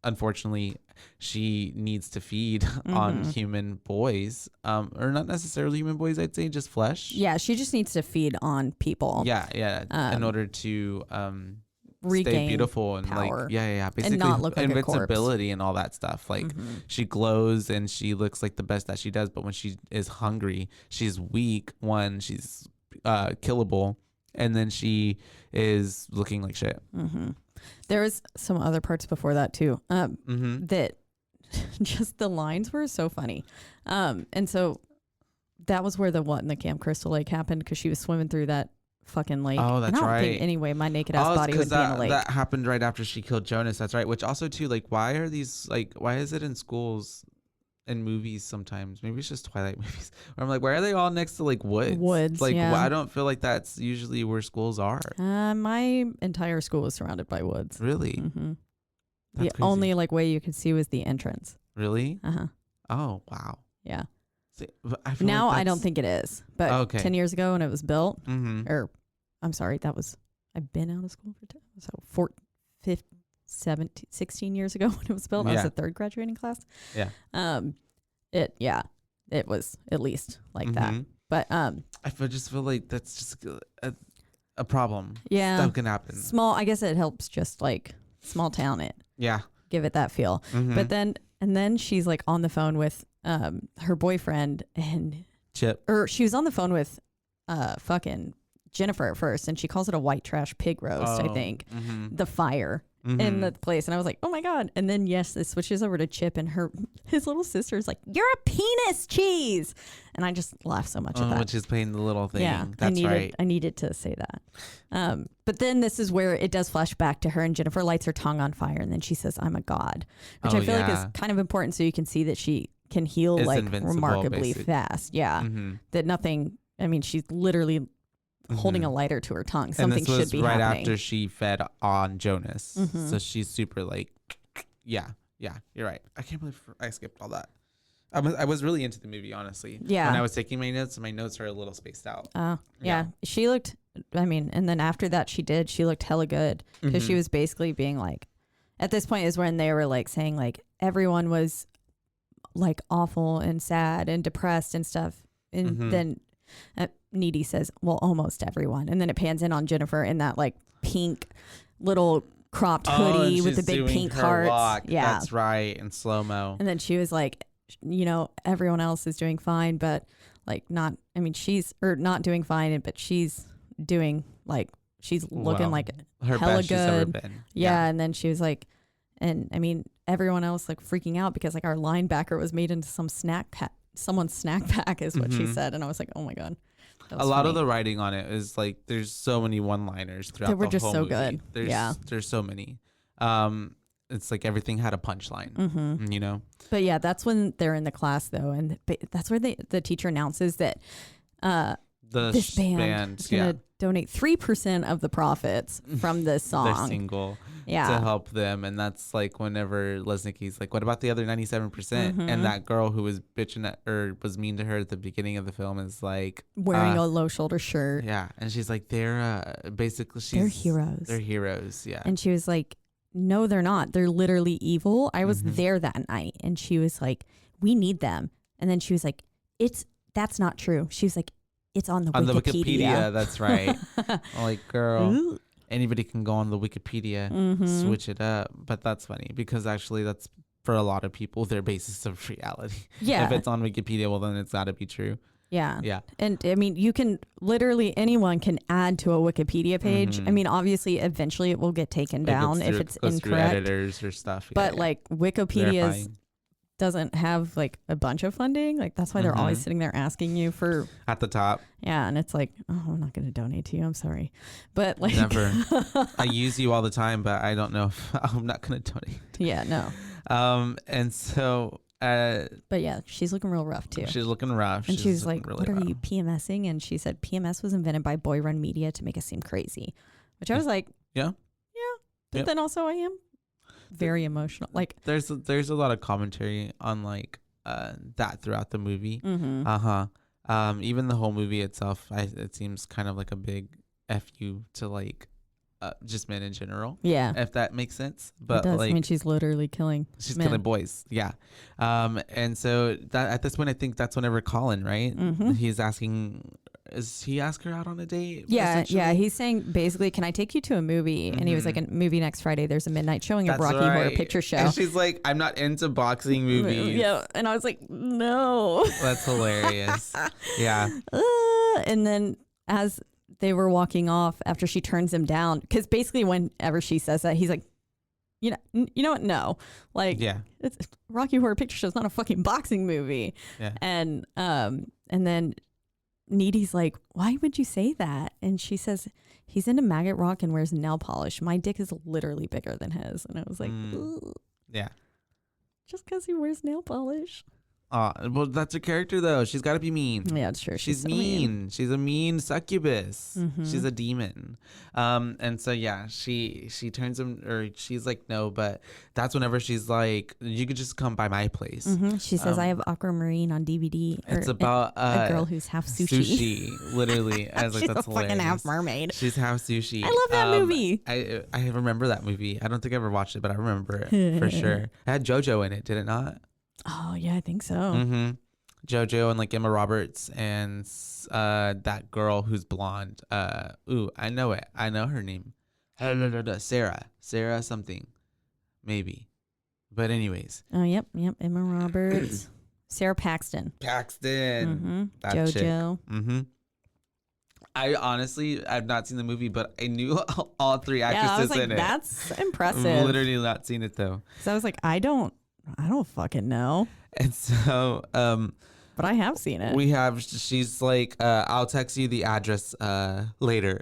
unfortunately she needs to feed on human boys, or not necessarily human boys. I'd say just flesh. Yeah, she just needs to feed on people. Yeah, in order to regain stay beautiful and power, basically and not look like invincibility and all that stuff. Like she glows and she looks like the best that she does, but when she is hungry, she's weak. One, she's killable, and then she is looking like shit. There was some other parts before that too. That just the lines were so funny, and so that was where the Camp Crystal Lake happened, because she was swimming through that fucking lake. Oh, that's and I don't right. think anyway my naked ass body would be in a lake. That happened right after she killed Jonas. That's right. Which also too, like, why is it in schools and movies sometimes? Maybe it's just Twilight movies where I'm like, why are they all next to like woods? Like, yeah. I don't feel like that's usually where schools are. My entire school was surrounded by woods. Really? The only like way you could see was the entrance. Really? Oh, wow. Yeah. See, now I don't think it is, but 10 years ago when it was built, or I'm sorry, I've been out of school for 10, so 17, 16 years ago when it was built. I was the third graduating class. Yeah. It was at least like that. But I just feel like that's just a problem. Yeah. Stuff can happen. Small, I guess it helps just like small town it. Yeah. Give it that feel. But then she's like on the phone with her boyfriend and Chip. Or she was on the phone with fucking Jennifer at first, and she calls it a white trash pig roast, I think. The fire in the place. And I was like, oh my God. And then yes, it switches over to Chip, and his little sister's like, you're a penis cheese. And I just laughed so much at that. When she's playing the little thing. Yeah, That's right. I needed to say that. But then this is where it does flash back to her, and Jennifer lights her tongue on fire, and then she says, I'm a god, which I feel like is kind of important, so you can see that she can heal like remarkably fast. Yeah. That nothing, I mean, she's literally holding a lighter to her tongue. Something should be right happening. After she fed on Jonas. So she's super like, yeah, you're right. I can't believe I skipped all that. I was really into the movie, honestly. Yeah. When I was taking my notes are a little spaced out. Yeah. She looked, I mean, and then after that she looked hella good, because she was basically being like, at this point is when they were like saying like everyone was like awful and sad and depressed and stuff. And then Needy says, well, almost everyone. And then it pans in on Jennifer in that like pink little cropped hoodie with the big pink hearts. Walk. Yeah. That's right. In slow-mo. And then she was like, you know, everyone else is doing fine, but like not, I mean, not doing fine, but she's doing like, she's looking like her hella best good. she's ever been. Yeah. And then she was like, and I mean, everyone else like freaking out because like our linebacker was made into someone's snack pack is what she said. And I was like, oh my God. A lot of the writing on it is like, there's so many one-liners throughout the whole movie. They were just so good. There's so many. It's like everything had a punchline, you know? But yeah, that's when they're in the class though. And that's where the teacher announces that this band is going to donate 3% of the profits from this song. Their single. To help them. And that's like whenever Lesnicki's like, what about the other 97%? And that girl who was bitching at, or was mean to her at the beginning of the film is like wearing a low shoulder shirt. Yeah. And she's like, they're basically, they're heroes. They're heroes. Yeah. And she was like, no, they're not. They're literally evil. I was there that night. And she was like, we need them. And then she was like, that's not true. She was like, it's on the Wikipedia. That's right. I'm like, girl. Ooh. Anybody can go on the Wikipedia, switch it up. But that's funny because actually that's for a lot of people their basis of reality. Yeah. If it's on Wikipedia, well, then it's got to be true. Yeah. Yeah. And I mean, you can literally, anyone can add to a Wikipedia page. I mean, obviously, eventually it will get taken down if it's incorrect. Editors or stuff. But like Wikipedia doesn't have like a bunch of funding. Like that's why they're always sitting there asking you for at the top. Yeah. And it's like, oh, I'm not going to donate to you. I'm sorry. But like never. I use you all the time, but I don't know if I'm not going to donate. Yeah, no. And so but yeah, she's looking real rough too. She's looking rough. And she was like, really what are you PMSing? And she said PMS was invented by boy run media to make us seem crazy, which I was like, yeah. But then also I am very emotional. Like there's a lot of commentary on like that throughout the movie. Even the whole movie itself, it seems kind of like a big fu to like just men in general. Yeah, if that makes sense. But it does. like, I mean, she's literally killing. She's men. killing boys. Yeah. And so that at this point, I think that's whenever Colin, right? He's asking, is he ask her out on a date? Yeah. Yeah. He's saying basically, can I take you to a movie? And he was like, a movie next Friday. There's a midnight showing of Rocky Horror Picture Show. And she's like, I'm not into boxing movies. Yeah. And I was like, no. That's hilarious. Yeah. And then as they were walking off after she turns him down, because basically whenever she says that, he's like, you know what? No, like, yeah, it's Rocky Horror Picture Show is not a fucking boxing movie. Yeah. And then Needy's like, why would you say that? And she says, he's into maggot rock and wears nail polish. My dick is literally bigger than his. And I was like, yeah, just because he wears nail polish. Well, that's her character though. She's got to be mean. Yeah, it's true. She's so mean. She's a mean succubus. She's a demon. And so yeah, she turns him, or she's like no, but that's whenever she's like, you could just come by my place. She says, I have Aquamarine on DVD. It's about a girl who's half sushi. Literally. I was like, She's that's a hilarious. fucking half mermaid. She's half sushi. I love that movie. I remember that movie. I don't think I ever watched it, but I remember it for sure. It had JoJo in it, did it not? Oh yeah, I think so. JoJo and like Emma Roberts and that girl who's blonde. I know it. I know her name. Sarah something, maybe. But anyways. Oh yep. Emma Roberts, Sarah Paxton. That JoJo. chick. I've not seen the movie, but I knew all three actresses I was like, in it. That's impressive. I've literally not seen it though. So I was like, I don't fucking know. And so, but I have seen it. She's like, I'll text you the address later.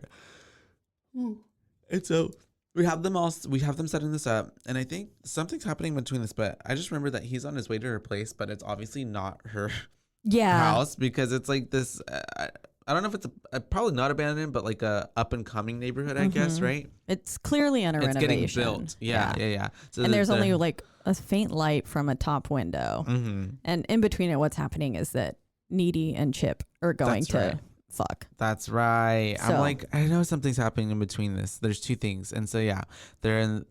And so we have them setting this up, and I think something's happening between this, but I just remember that he's on his way to her place, but it's obviously not her house, because it's like this, I don't know if it's probably not abandoned, but like a up and coming neighborhood, I guess, right? It's clearly under renovation. It's getting built. Yeah. So and there's only like a faint light from a top window. And in between it, what's happening is that Needy and Chip are going to fuck. That's right. So, I'm like, I know something's happening in between this. There's two things. And so yeah, they're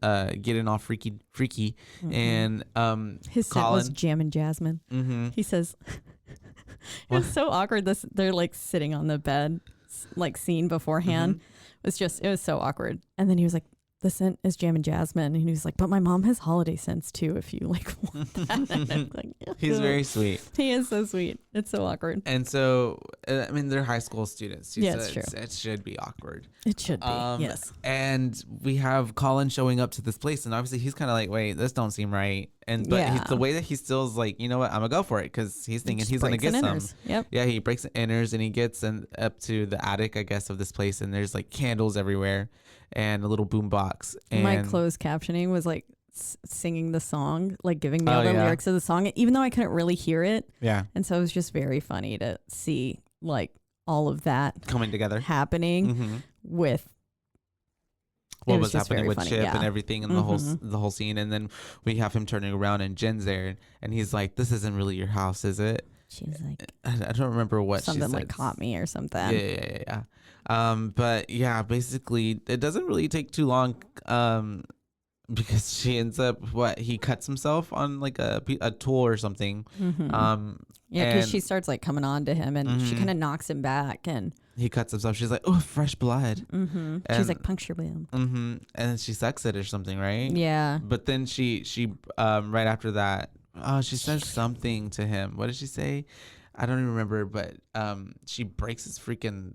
getting all freaky. And his scent was Jam and Jasmine. He says it was so awkward. They're like sitting on the bed, like scene beforehand. It was so awkward. And then he was like, the scent is Jam and Jasmine. And he was like, but my mom has holiday scents too, if you like want that. And I'm like, he's very sweet. He is so sweet. It's so awkward. And so, I mean, they're high school students. Yeah, it's true. It should be awkward. It should be, yes. And we have Colin showing up to this place, and obviously he's kind of like, wait, this don't seem right. But the way that he still is like, you know what, I'm gonna go for it, because he's thinking he's gonna get some. Yep. Yeah, he breaks and enters, and he gets up to the attic, I guess, of this place, and there's like candles everywhere and a little boom box. And my closed captioning was like singing the song, like giving me all the lyrics of the song, even though I couldn't really hear it. Yeah. And so it was just very funny to see like all of that coming together, happening with what was happening with funny, Chip and everything, and the whole scene. And then we have him turning around, and Jen's there, and he's like, "This isn't really your house, is it?" She's like, I don't remember what something she said. Like caught me or something. Yeah. But yeah, basically it doesn't really take too long, because she ends up, he cuts himself on like a tool or something. Yeah, because she starts like coming on to him, and she kind of knocks him back, and he cuts himself. She's like, oh, fresh blood. She's like, puncture wound. And she sucks it or something, right? Yeah. But then she right after that, she says something to him. What did she say? I don't even remember, but she breaks his freaking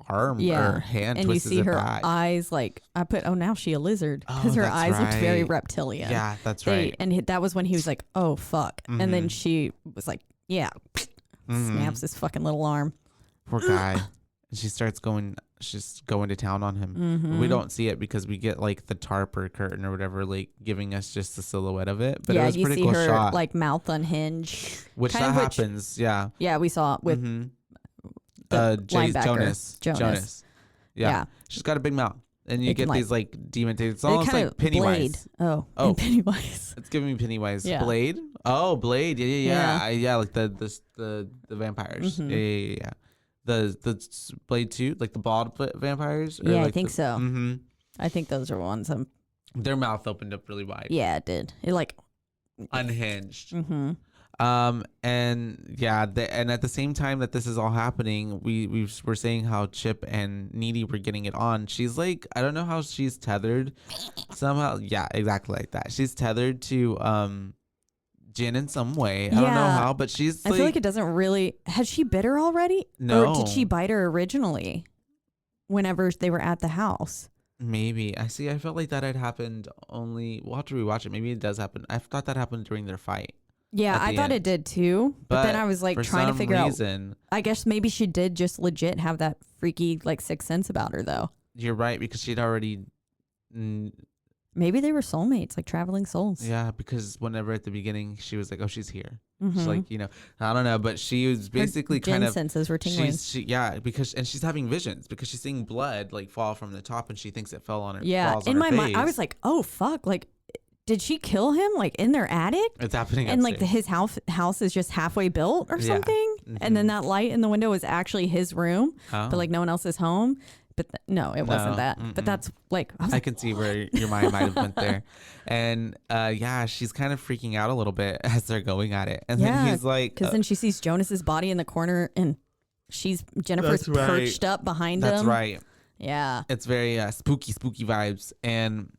arm or hand, and you see her back. eyes like now she a lizard, because her eyes looked very reptilian. Yeah, that's right. And that was when he was like, oh fuck. And then she was like, yeah, snaps his fucking little arm. Poor guy. And she's going to town on him. We don't see it because we get like the tarp or curtain or whatever, like giving us just the silhouette of it. But it was a pretty cool shot. You see her like mouth unhinge, which happens. Yeah. Yeah, we saw it with Jonas. Yeah. She's got a big mouth. and you It can, get like- these like demon tasers. It's It almost kind like of Pennywise. Blade. Oh. And Pennywise. It's giving me Pennywise. Yeah. Blade. Oh, Blade. Yeah. Yeah. Like the vampires. Mhm. Yeah. The Blade 2, like the bald vampires. Yeah, I like think so. Mm-hmm. I think those are ones. Their mouth opened up really wide. Yeah, it did. It like. Unhinged. Mm-hmm. And yeah, and at the same time that this is all happening, we were saying how Chip and Needy were getting it on. She's like, I don't know how she's tethered somehow. Yeah, exactly like that. She's tethered to Jin in some way. I don't know Yeah. how, but she's I feel like it doesn't really. Has she bit her already? No. Or did she bite her originally? Whenever they were at the house. Maybe. I felt like that had happened only. We'll have to rewatch it. Maybe it does happen. I thought that happened during their fight. Yeah, At I the thought end. it did too. But then I was like for trying to some figure reason, out. I guess maybe she did just legit have that freaky like sixth sense about her though. You're right, because she'd already. Maybe they were soulmates, like traveling souls. Yeah, because whenever at the beginning she was like, "Oh, she's here." Mhm. She's like, I don't know, but she was basically Her kind Jin of. senses were tingling. Because she's having visions because she's seeing blood like fall from the top and she thinks it fell on her. Yeah, falls on in her my mind, I face. was like, "Oh fuck!" Like, did she kill him like in their attic? It's happening, And like upstairs. his house is just halfway built or Yeah. something, and then Mhm. that light in the window is actually his room, Oh. but like no one else is home. But no, it wasn't No, that. mm-mm. But that's like I was I like, can see where your mind might have went there, and yeah, she's kind of freaking out a little bit as they're going at it, and then he's like, because then she sees Jonas's body in the corner, and Jennifer's That's right. perched up behind "That's him. right." Yeah, It's very spooky vibes, and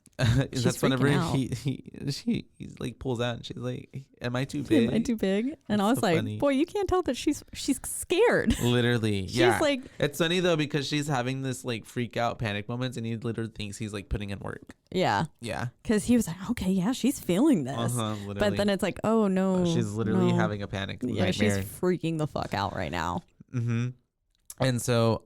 that's whenever freaking out. he like pulls out, and she's like, "Am I too big? am I too big?" And I That's was so like, funny. "Boy, you can't tell that she's scared." Literally, She's yeah. like, It's funny though because she's having this like freak out panic moments, and he literally thinks he's like putting in work. yeah, Yeah, because he was like, "Okay, yeah, she's feeling this," literally. but then it's like, "Oh no, she's literally no. having a panic Yeah, she's nightmare. freaking the fuck out right now." Mm-hmm. And so,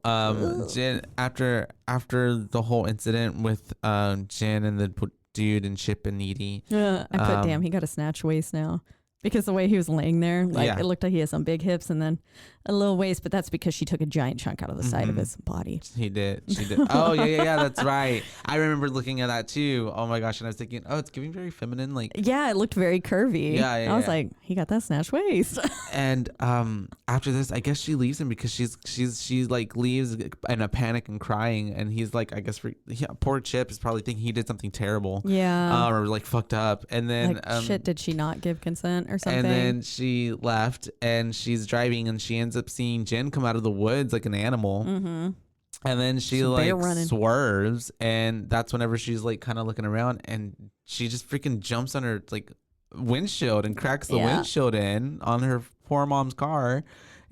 Jin, after the whole incident with Jin and the dude and Chip and Needy, I put, damn, he got a snatch waist now. Because the way he was laying there, like Yeah. it looked like he had some big hips and then a little waist, but that's because she took a giant chunk out of the side of Mhm. his body. She did. Oh yeah. That's right. I remember looking at that too. Oh my gosh, and I was thinking, oh, it's giving very feminine, like. Yeah, it looked very curvy. Yeah, I was like, he got that snatch waist. And after this, I guess she leaves him because she like leaves in a panic and crying, and he's like, I guess poor Chip is probably thinking he did something terrible. Yeah. Or like fucked up, and then like, shit, did she not give consent or something? and then she left, and she's driving, and she ends up seeing Jen come out of the woods like an animal. Mm-hmm. And then she Some like bear running. swerves, and that's whenever she's like kind of looking around, and she just freaking jumps on her like windshield and cracks the Yeah. windshield in on her poor mom's car,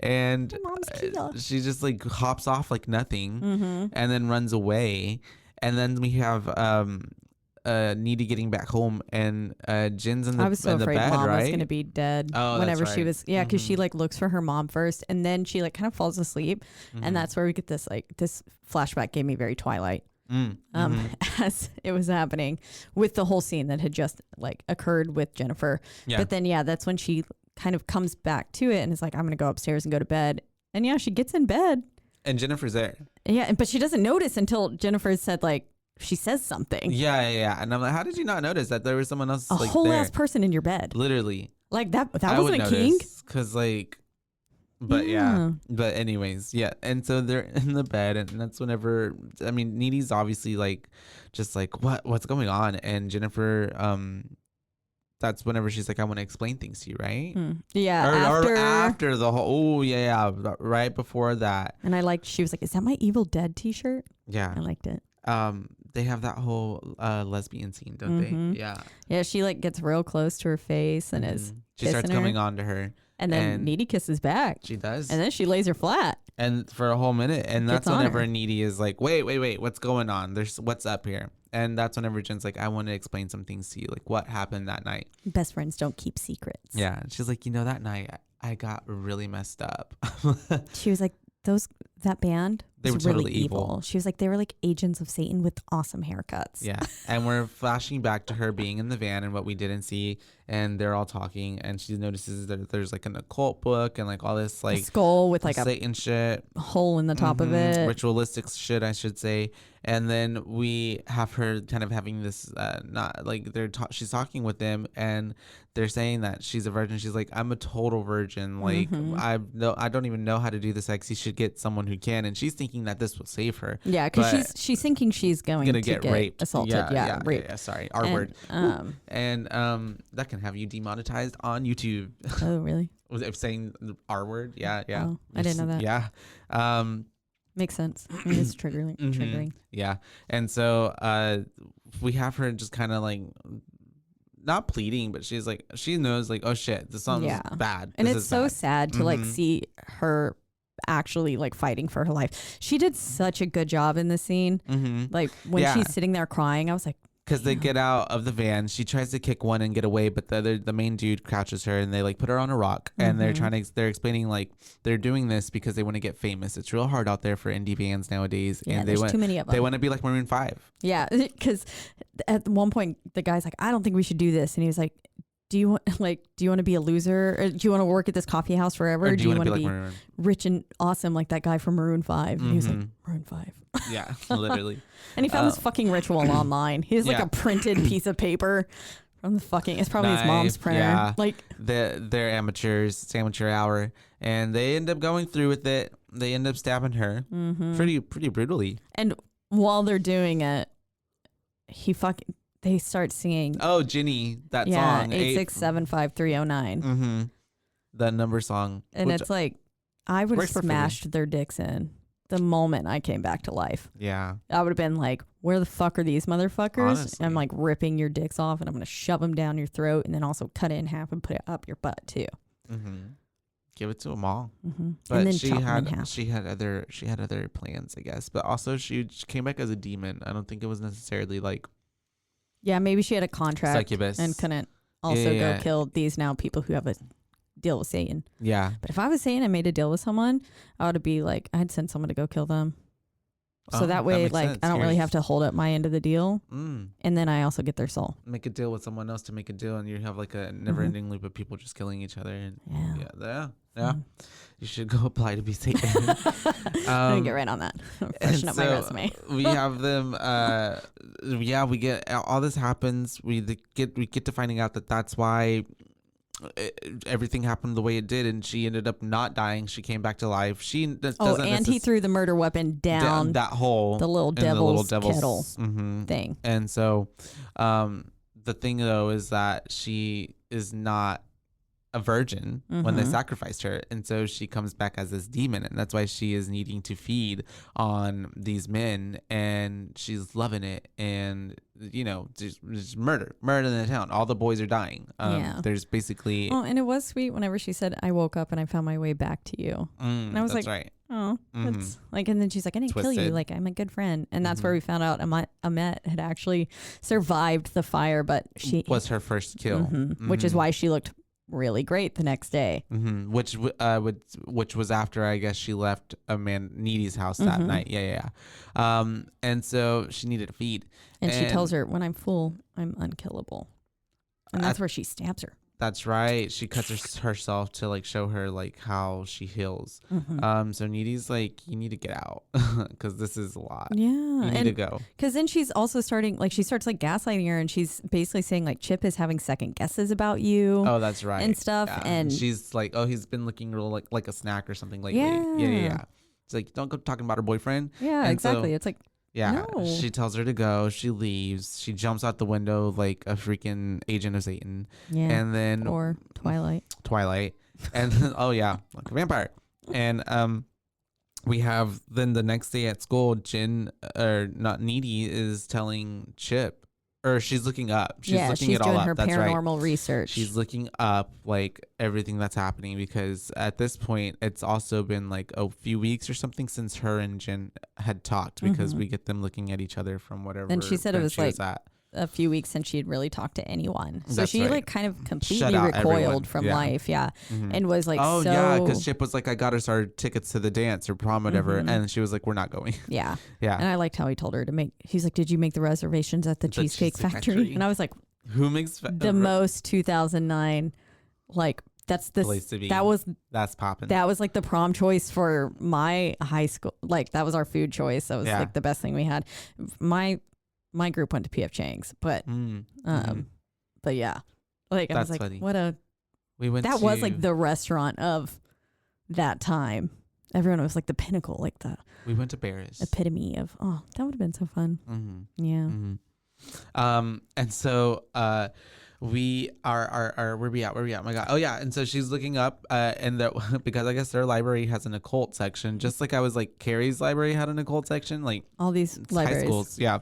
and Mom's Kia. she just like hops off like nothing, Mm-hmm. and then runs away. And then we have Needy getting back home, and Jin's in the, I was so in the afraid bed, mom right? was going to be dead Oh, that's whenever she right. was, yeah, because she Mhm. like looks for her mom first and then she like kind of falls asleep. Mhm. And that's where we get this flashback gave me very Twilight. Mhm. As it was happening with the whole scene that had just like occurred with Jennifer. Yeah. But then, yeah, that's when she kind of comes back to it and is like, I'm going to go upstairs and go to bed. And yeah, she gets in bed. And Jennifer's there. Yeah. But she doesn't notice until Jennifer said like, she says something. Yeah. And I'm like, how did you not notice that there was someone else A like whole there? ass person in your bed. Literally. Like that I would wasn't a king. Cause like, but yeah. But anyways, yeah. And so they're in the bed, and that's whenever, I mean, Needy's obviously like, just like, what's going on? And Jennifer, that's whenever she's like, I want to explain things to you, right? Yeah. Or after the whole, right before that. And I liked, she was like, is that my Evil Dead t-shirt? Yeah. I liked it. They have that whole lesbian scene, don't Mhm. they? Yeah. Yeah, she like gets real close to her face and is She starts kissing her. coming on to her. And then and Needy kisses back. She does. And then she lays her flat. And for a whole minute, and Gets that's on whenever her. Needy is like, wait, what's going on? What's up here? And that's whenever Jen's like, I want to explain some things to you, like what happened that night. Best friends don't keep secrets. Yeah, and she's like, that night I got really messed up. She was like, that band They was were really totally evil. She was like, they were like agents of Satan with awesome haircuts. Yeah, and we're flashing back to her being in the van and what we didn't see, and they're all talking, and she notices that there's like an occult book and like all this like a skull with like Satan shit, hole in the top of it, ritualistic shit, I should say. And then we have her kind of having this not like she's talking with them, and they're saying that she's a virgin. She's like, I'm a total virgin. Like I don't even know how to do the sex. You should get someone who can. And she's thinking that this will save her. Yeah, because she's thinking she's going to get raped, assaulted. Raped. Yeah, sorry, R word. And that can have you demonetized on YouTube. Oh, really? Was it saying the R word? Yeah. Oh, I didn't know that. Yeah. Makes sense. I mean, it's triggering. Yeah. And so we have her just kind of like not pleading, but she's like, she knows like, oh shit, this song's bad. And it's so sad to like see her actually like fighting for her life. She did such a good job in this scene. Like when she's sitting there crying, I was like, because they get out of the van, she tries to kick one and get away, but the main dude crouches her, and they like put her on a rock, and they're explaining like they're doing this because they want to get famous. It's real hard out there for indie bands nowadays, and there's too many of them. They want to be like Maroon 5. Yeah, because at one point the guy's like, I don't think we should do this, and he was like, do you want to be a loser, or do you want to work at this coffee house forever, or do you want to be like rich and awesome like that guy from Maroon 5? And he was like, Maroon 5. Yeah, literally. And he found this fucking ritual online. He has like a printed piece of paper from the fucking, it's probably his mom's printer. Yeah. Like they're amateurs. It's amateur hour, and they end up going through with it. They end up stabbing her pretty brutally. And while they're doing it, they start singing. Oh, Ginny, that song. 8675309. That number song. And it's like, I would have smashed their dicks in the moment I came back to life. Yeah. I would have been like, where the fuck are these motherfuckers? Honestly. And I'm like ripping your dicks off, and I'm going to shove them down your throat, and then also cut it in half and put it up your butt too. Give it to them all. But and then she had other plans, I guess. But also she came back as a demon. I don't think it was necessarily like. Yeah, maybe she had a contract succubus. And couldn't also go kill these now people who have a deal with Satan. Yeah. But if I was Satan and made a deal with someone, I would be like, I'd send someone to go kill them. So that way, like, sense. I don't really have to hold up my end of the deal. And then I also get their soul. Make a deal with someone else to make a deal, and you have like a never-ending loop of people just killing each other. And yeah. You should go apply to be Satan. I'm gonna get right on that. Freshen up my resume. We have them. We get all this happens. We get to finding out that that's why everything happened the way it did, and she ended up not dying. She came back to life. He threw the murder weapon down that hole, the little devil's kettle thing. And so, the thing though is that she is not a virgin when they sacrificed her, and so she comes back as this demon, and that's why she is needing to feed on these men, and she's loving it, and just murder in the town. All the boys are dying. There's basically and it was sweet whenever she said, I woke up and I found my way back to you, and I was like, right. Oh, that's like, and then she's like, I didn't kill you, like I'm a good friend, and that's where we found out Amet had actually survived the fire, but she was her first kill, which is why she looked really great the next day, which was after I guess she left Needy's house that night. And so she needed to feed, and she tells her, when I'm full, I'm unkillable, and that's where she stabs her. That's right. She cuts herself to like show her like how she heals. So Needy's like, you need to get out because this is a lot. Yeah, you need to go. Because then she's also starting like she starts like gaslighting her, and she's basically saying like Chip is having second guesses about you. Oh, that's right. And stuff. Yeah. And she's like, oh, he's been looking real like a snack or something lately. Yeah. It's like, don't go talking about her boyfriend. Yeah, and exactly. So, it's like. Yeah, no. She tells her to go. She leaves. She jumps out the window like a freaking agent of Satan. Yeah, and then or Twilight, and then, like a vampire. And we have then the next day at school, Needy is telling Chip. Or she's looking up. She's looking it all up. That's right. She's doing her paranormal research. She's looking up like everything that's happening, because at this point it's also been like a few weeks or something since her and Jen had talked, because we get them looking at each other from whatever. And she said it was like a few weeks since she had really talked to anyone. So she like kind of completely recoiled from life. Yeah. And was like, because Chip was like, I got her tickets to the dance or prom, whatever. And she was like, we're not going. Yeah. And I liked how he told her to he's like, did you make the reservations at the Cheesecake Factory? And I was like, Who makes the most 2009, like that's the place to be. That's popping. That was like the prom choice for my high school. Like that was our food choice. That was like the best thing we had. My group went to PF Chang's, but but yeah, like I was like, funny. Was like the restaurant of that time. Everyone was like the pinnacle, like we went to Barris. Epitome of that would have been so fun. Yeah. And so we are where we at? Oh my god. Oh yeah. And so she's looking up and because I guess their library has an occult section, just like I was like Carrie's library had an occult section, like all these libraries. High schools. Yeah.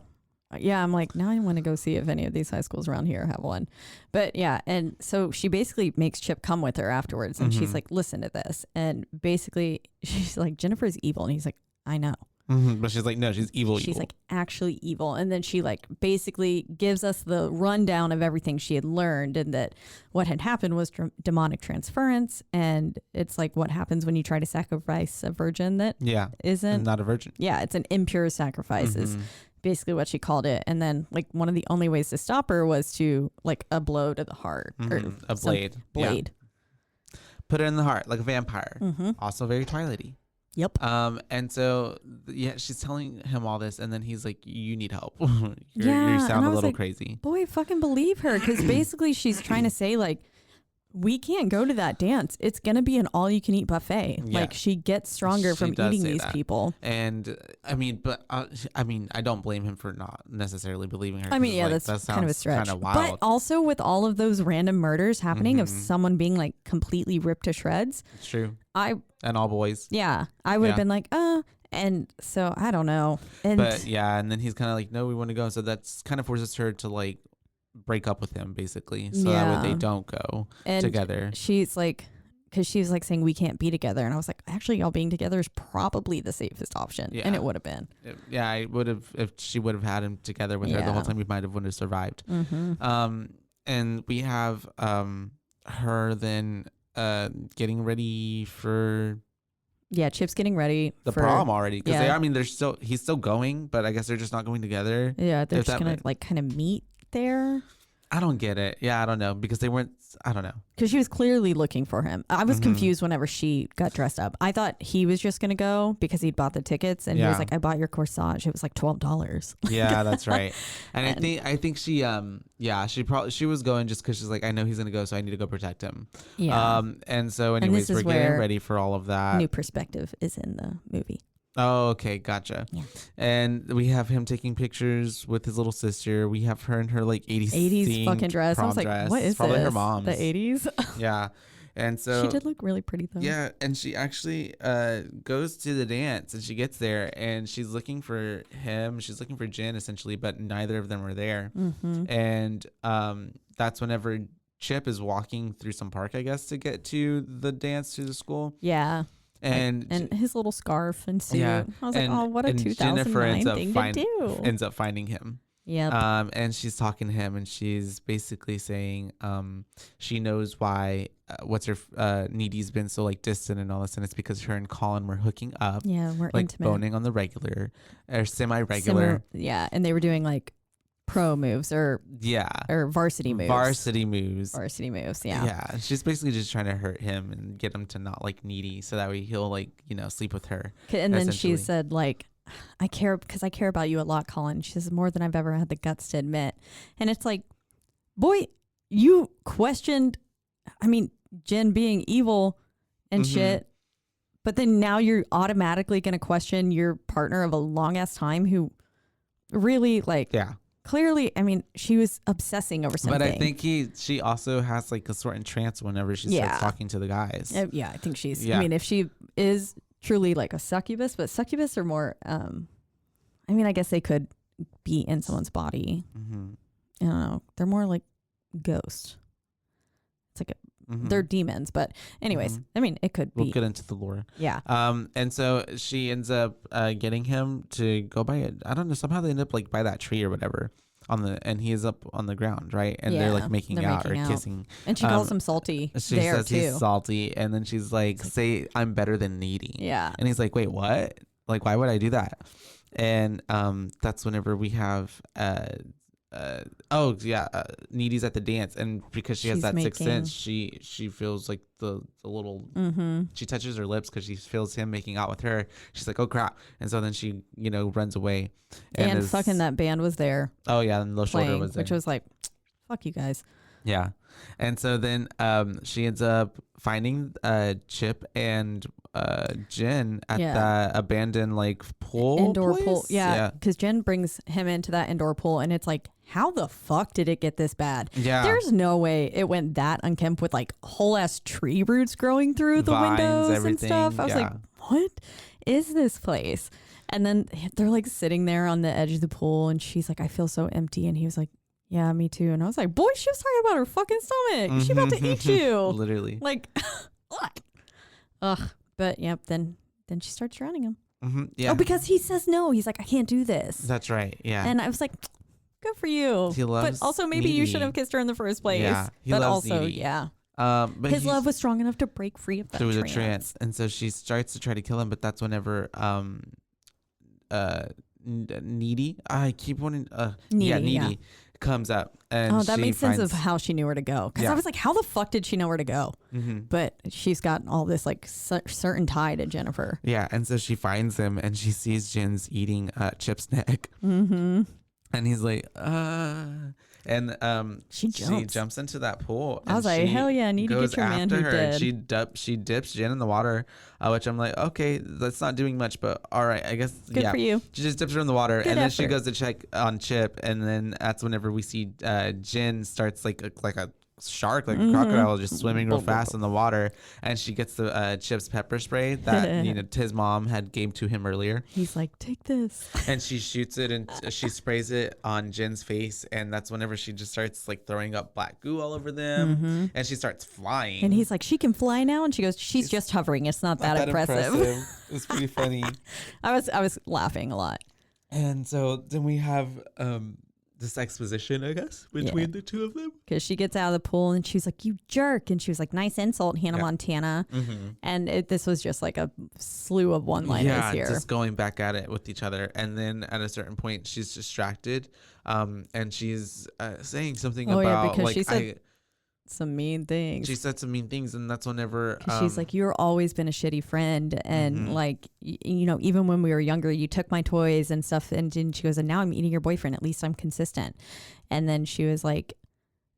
Yeah, I'm like, now I want to go see if any of these high schools around here have one. But yeah, and so she basically makes Chip come with her afterwards, and she's like, listen to this. And basically, she's like, Jennifer's evil. And he's like, I know. But she's like, no, she's evil. She's like actually evil. And then she like basically gives us the rundown of everything she had learned, and that what had happened was demonic transference. And it's like what happens when you try to sacrifice a virgin that isn't not a virgin. Yeah, it's an impure sacrifice is basically what she called it. And then like one of the only ways to stop her was to like a blow to the heart or a blade. Yeah. Put it in the heart like a vampire. Also very Twilighty. Yep. And so she's telling him all this, and then he's like, "You need help. You sound a little crazy." Boy, fucking believe her, because basically she's trying to say like, we can't go to that dance. It's gonna be an all-you-can-eat buffet. Yeah. Like she gets stronger from eating these people. And I mean, I don't blame him for not necessarily believing her. I mean, yeah, like, that's kind of a stretch. Kind of wild. But also with all of those random murders happening of someone being like completely ripped to shreds. It's true. And all boys. Yeah, I would have been like, and so I don't know. And then he's kind of like, no, we want to go. So that's kind of forces her to like break up with him basically, so that way they don't go together. She's like, because she was like saying we can't be together, and I was like, actually, y'all being together is probably the safest option, and it would have been. I would have, if she would have had him together with her the whole time, we might have survived. And we have her then getting ready for Chip's getting ready the prom already, because he's still going, but I guess they're just not going together. They're just gonna like kind of meet there. I don't get it. I don't know, because they weren't. I don't know, because she was clearly looking for him. I was confused whenever she got dressed up. I thought he was just gonna go because he'd bought the tickets, and he was like, I bought your corsage. It was like $12. Yeah, that's right. And I think she she was going just because she's like, I know he's gonna go, so I need to go protect him. And so anyways, we're getting ready for all of that. New perspective is in the movie. Oh, okay, gotcha. Yeah. And we have him taking pictures with his little sister. We have her in her like 80s fucking dress. I was like, what is probably this? Her mom's. The 80s? Yeah. And so she did look really pretty though. Yeah, and she actually goes to the dance, and she gets there, and she's looking for him. She's looking for Jen essentially, but neither of them are there. And that's whenever Chip is walking through some park, I guess, to get to the dance to the school. Yeah. And his little scarf and suit. I was like, oh, what a 2009 thing to do. Ends up finding him. Yeah. And she's talking to him, and she's basically saying she knows why what's her Needy's been so like distant and all this, and it's because her and Colin were hooking up. Yeah, we're like intimate. Boning on the regular or semi-regular. And they were doing like pro moves or varsity moves. Yeah. She's basically just trying to hurt him and get him to not like Needy, so that way he'll like sleep with her. And then she said like, I care because I care about you a lot, Colin. She says, more than I've ever had the guts to admit. And it's like, boy, you questioned Jen being evil and shit, but then now you're automatically going to question your partner of a long ass time who really clearly, she was obsessing over something. But I think she also has like a certain trance whenever she starts talking to the guys. I think she's, if she is truly like a succubus, but succubus are more, I guess they could be in someone's body. I don't know. They're more like ghosts. It's like they're demons, but anyways, it could be. We'll get into the lore. Yeah. And so she ends up getting him to go by it. I don't know. Somehow they end up like by that tree or whatever and he is up on the ground, right? And they're like making out or kissing. And she calls him salty. She says he's salty, and then she's like, "Say I'm better than Needy." Yeah. And he's like, "Wait, what? Like, why would I do that?" And that's whenever we have Needy's at the dance, and because she has She's that sixth making- sense, she feels like the little. Mm-hmm. She touches her lips because she feels him making out with her. She's like, oh crap, and so then she runs away. And fucking that band was there Oh yeah, and Low Shoulder playing, was there. which was like, fuck you guys. Yeah, and so then she ends up finding Chip and Jen at that abandoned like pool indoor place? pool. Yeah, because Jen brings him into that indoor pool, and it's like, how the fuck did it get this bad? Yeah. There's no way it went that unkempt with like whole ass tree roots growing through the Vines, windows everything. and stuff. I was like, what is this place? And then they're like sitting there on the edge of the pool, and she's like, I feel so empty. And he was like, yeah, me too. And I was like, boy, she was talking about her fucking stomach. She about to eat you. Literally. Like, ugh. But yep, then she starts drowning him. Mm-hmm. Yeah. Oh, because he says no. He's like, I can't do this. That's right. Yeah. And I was like, good for you. He loves but also maybe you Needy. should have kissed her in the first place. Yeah, he but loves also, Needy. yeah. But His love was strong enough to break free of that through trance. the trance, and so she starts to try to kill him, but that's whenever Needy. I keep wanting. Needy comes up, and that she makes sense of finds- how she knew where to go. Because I was like, how the fuck did she know where to go? Mhm. But she's got all this like certain tie to Jennifer. Yeah, and so she finds him, and she sees Jen's eating Chip's neck, Mm-hmm. and he's like, and She jumps. into that pool. I was and like, she hell yeah, I need to goes get your man after who her, did. and she dips Jen in the water, which I'm like, okay, that's not doing much, but all right, I guess. Good for you. She just dips her in the water, Good and then she effort. goes to check on Chip, and then that's whenever we see Jen starts like a shark, like a crocodile, just swimming real fast in the water, and she gets the Chip's pepper spray that his mom had gave to him earlier. He's like, take this. And she shoots it, and she sprays it on Jen's face, and that's whenever she just starts like throwing up black goo all over them, and she starts flying. And he's like, she can fly now, and she goes, she's just hovering. It's not that impressive. It's pretty funny. I was laughing a lot. And so then we have this exposition, I guess, between the two of them. Because she gets out of the pool and she's like, you jerk. And she was like, nice insult, Hannah Montana. Mm-hmm. And this was just like a slew of one-liners here. Just going back at it with each other. And then at a certain point, she's distracted, and she's saying something about because like she said some mean things. she said some mean things, and that's whenever She's like, you've always been a shitty friend. And like, even when we were younger, you took my toys and stuff. And then she goes, and now I'm eating your boyfriend. At least I'm consistent. And then she was like,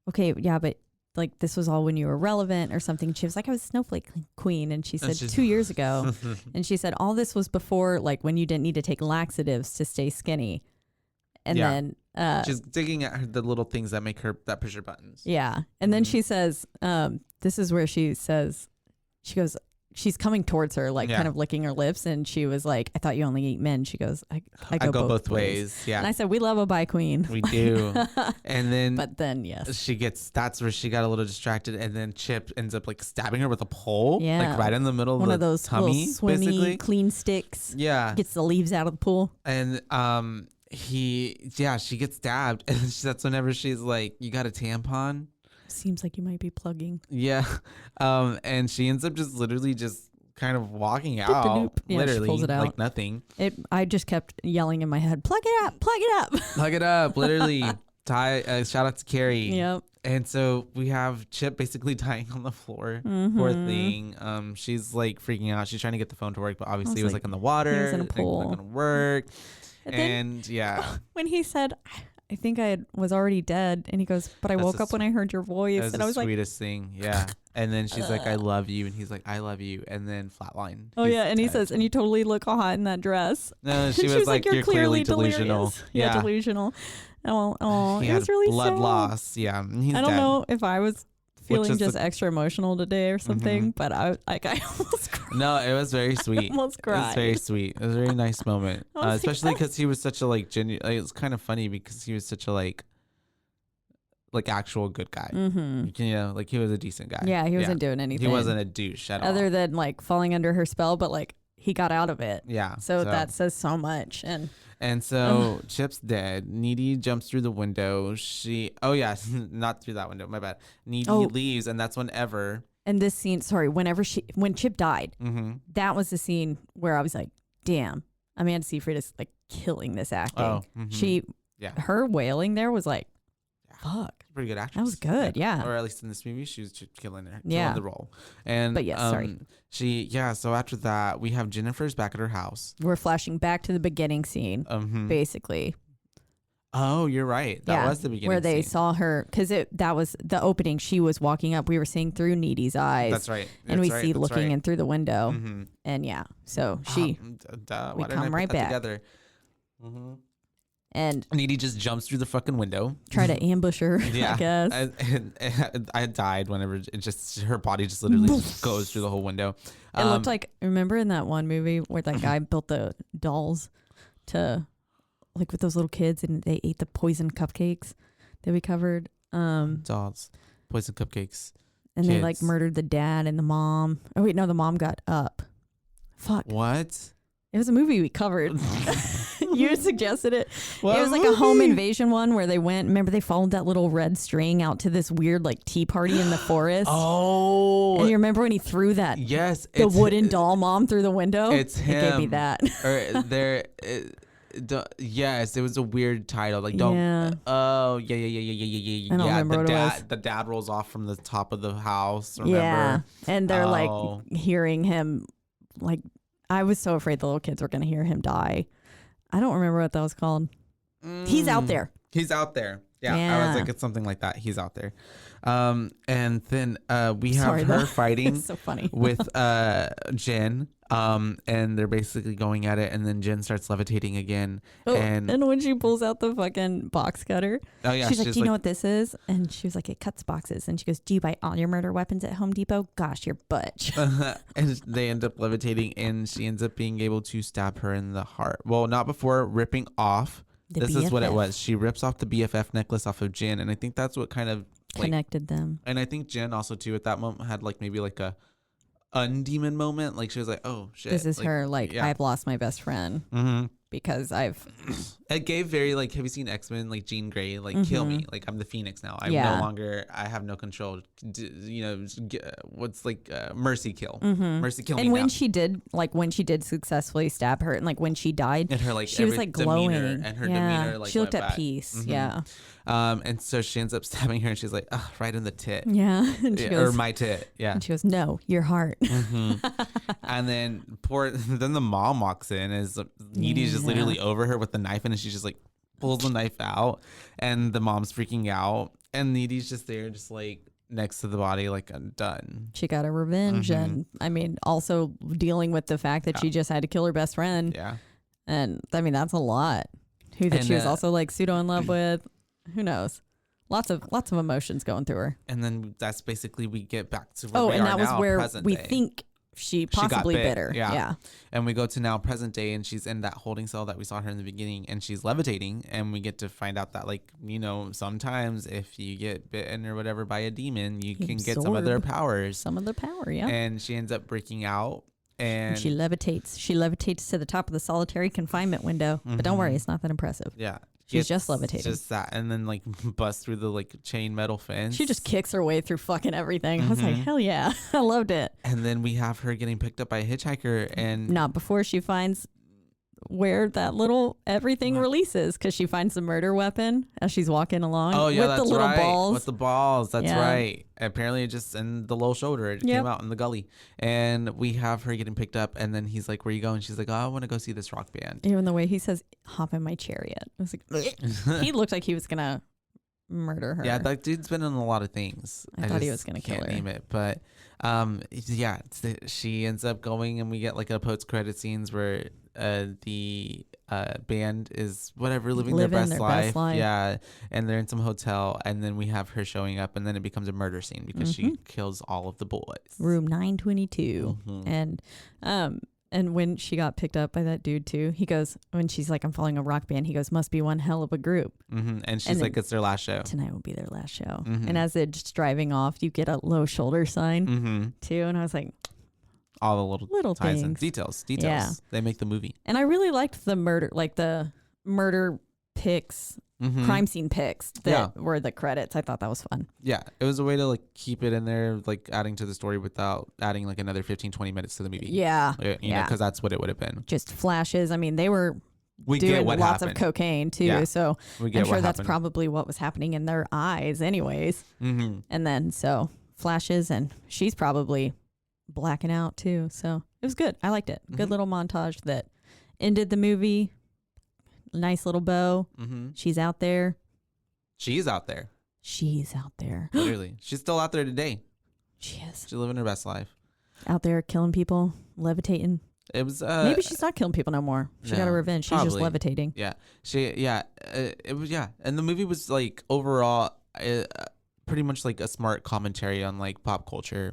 okay, yeah, but like this was all when you were relevant or something. She was like, I was snowflake queen. And she said 2 years ago. And she said, all this was before, like when you didn't need to take laxatives to stay skinny. And then she's digging at the little things that make her that push her buttons. yeah. And then she says, this is where she says, she goes, she's coming towards her, like kind of licking her lips. And she was like, I thought you only eat men. She goes, I go both ways. Yeah. And I said, we love a bi queen. We do. And then But then, yes. that's where she got a little distracted, and then Chip ends up like stabbing her with a pole. Yeah. Like right in the middle One of of the those tummy, little swimmy, basically. clean sticks. Yeah. Gets the leaves out of the pool. And she gets stabbed, and that's whenever she's like, you got a tampon? Seems like you might be plugging. Yeah. And she ends up just literally just kind of walking out. Yeah, she literally. pulls it out. Like nothing. I just kept yelling in my head, plug it up, plug it up. Plug it up, literally. Shout out to Carrie. Yep. And so we have Chip basically dying on the floor. Mm-hmm. Poor thing. She's like freaking out. She's trying to get the phone to work, but obviously it was like in the water. He was in a It's pool. not gonna work. And then- And yeah, When he said, I think was already dead, and he goes, but I That's woke the up when I heard your voice, that's and the I was like, sweetest thing. Yeah. And then she's like, I love you. And he's like, I love you. And then flatline. oh He's yeah, and he dead. says, and you totally look hot in that dress. No, And she was like, you're clearly delusional. delirious. Yeah, delusional. Oh, He it had was really blood sad. loss. Yeah. He's I don't dead. know if I was feeling is just the- extra emotional today or something, but I almost cried. No, it was very sweet. almost It was very cried. sweet. It was a very nice moment, I was like, especially because he was such a like genuine. Like, it was kind of funny because he was such a like actual good guy. Mm-hmm. You know, like he was a decent guy. Yeah, he wasn't doing anything. He wasn't a douche at all. other than like falling under her spell, but like he got out of it. Yeah. So that says so much. And so Chip's dead. Needy jumps through the window. Not through that window. My bad. Needy leaves, and that's whenever. and this scene, sorry, when Chip died, Mm-hmm. that was the scene where I was like, damn, Amanda Seyfried is like killing this acting. Oh, mhm. She her wailing there was like, fuck. Pretty good actress. That was good, yeah. Or at least in this movie, she was killing the role. But yes, sorry. So after that, we have Jennifer's back at her house. We're flashing back to the beginning scene, basically. Oh, you're right. That was the beginning where they scene. saw her, because that was the opening. She was walking up. We were seeing through Needy's eyes. That's right. And we see looking in through the window. And so she, we come right back. Together. And Needy just jumps through the fucking window. Try to ambush her, I guess. I died whenever her body just literally just goes through the whole window. It looked like, remember in that one movie where that guy built the dolls to, like with those little kids and they ate the poison cupcakes that we covered? Dolls, poison cupcakes. And kids. They like murdered the dad and the mom. Oh wait, no, the mom got up. Fuck. What? It was a movie we covered. You suggested it. What it was like a home invasion one where they went. Remember, they followed that little red string out to this weird like tea party in the forest. Oh, and you remember when he threw that? Yes, the wooden doll mom through the window. It's him. It gave me that. Yes, it was a weird title. Like don't. Yeah. Oh yeah. I don't remember what it was. The dad rolls off from the top of the house. Remember? Yeah, and they're like hearing him like. I was so afraid the little kids were going to hear him die. I don't remember what that was called. He's out there. He's out there. Yeah. I was like, it's something like that. He's out there. And then we have her fighting so funny. with Jen. And they're basically going at it, and then Jen starts levitating again. Oh, and when she pulls out the fucking box cutter, she's like, do you know what this is? And she was like, it cuts boxes. And she goes, do you buy all your murder weapons at Home Depot? Gosh, you're butch. And they end up levitating, and she ends up being able to stab her in the heart. Well, not before ripping off. This is what it was. She rips off the BFF necklace off of Jen, and I think that's what kind of connected them. And I think Jen also too at that moment had like maybe like a undemon moment. Like she was like, oh shit, this is her like, I've lost my best friend because it gave very like, have you seen X-Men, like Jean Grey, like kill me, like I'm the Phoenix now, I'm no longer, I have no control, what's like mercy kill mercy kill me. And when she did successfully stab her, and like when she died, and her like she was like glowing, and her demeanor like she looked at back. peace. And so she ends up stabbing her, and she's like, right in the tit. And she goes, or my tit. And she goes, no, your heart. And then then the mom walks in, as Needy's just literally over her with the knife, and she just like pulls the knife out, and the mom's freaking out, and Needy's just there, just like next to the body, like I'm done. She got her revenge, and I mean, also dealing with the fact that she just had to kill her best friend. And I mean, that's a lot. Who that she was also like pseudo in love with. Who knows? Lots of emotions going through her. And then that's basically we get back to where we are now, and that was where we day. think she possibly bit her. Yeah. And we go to now present day, and she's in that holding cell that we saw her in the beginning, and she's levitating, and we get to find out that, like, you know, sometimes if you get bitten or whatever by a demon, you can get some of their powers. Some of their power, yeah. And she ends up breaking out. And she levitates. She levitates to the top of the solitary confinement window. But don't worry, it's not that impressive. Yeah. She's just levitating. Just that. And then like busts through the like chain metal fence. She just kicks her way through fucking everything. I was like, hell yeah. I loved it. And then we have her getting picked up by a hitchhiker, and not before she finds where that little everything releases, because she finds the murder weapon as she's walking along. Oh yeah, with that's the little right. balls. With the balls, that's right. Apparently, it just in the low shoulder, it came out in the gully, and we have her getting picked up, and then he's like, "Where you going?" She's like, "Oh, I want to go see this rock band." Even the way he says, "Hop in my chariot," I was like, he looked like he was gonna murder her. Yeah, that dude's been in a lot of things. I thought he was gonna kill her. Name it, but yeah, she ends up going, and we get like a post-credit scenes where the band is living their best life. Yeah, and they're in some hotel, and then we have her showing up, and then it becomes a murder scene because she kills all of the boys. Room 922. And when she got picked up by that dude too, he goes, when she's like, I'm following a rock band, he goes, must be one hell of a group. And she's like, it's their last show. Tonight will be their last show. And as they're just driving off, you get a low shoulder sign too. And I was like, all the little ties things. And details. Yeah. They make the movie. And I really liked the murder pics, crime scene pics that were the credits. I thought that was fun. Yeah. It was a way to like keep it in there, like adding to the story without adding like another 15-20 minutes to the movie. Yeah. You know, because that's what it would have been. Just flashes. I mean, they were we get doing what lots happened. of cocaine too. Yeah. So We get I'm sure what that's happened. probably what was happening in their eyes anyways. Mm-hmm. And then so flashes, and she's probably blacking out too. So it was good. I liked it. Good little montage that ended the movie. Nice little bow. Mm-hmm. She's out there. She's out there. She's out there. Literally. She's still out there today. She is She's living her best life. out there killing people, levitating. It was Maybe she's not killing people no more. She got her no, revenge. She's just probably. levitating. Yeah. It was and the movie was like overall pretty much like a smart commentary on like pop culture,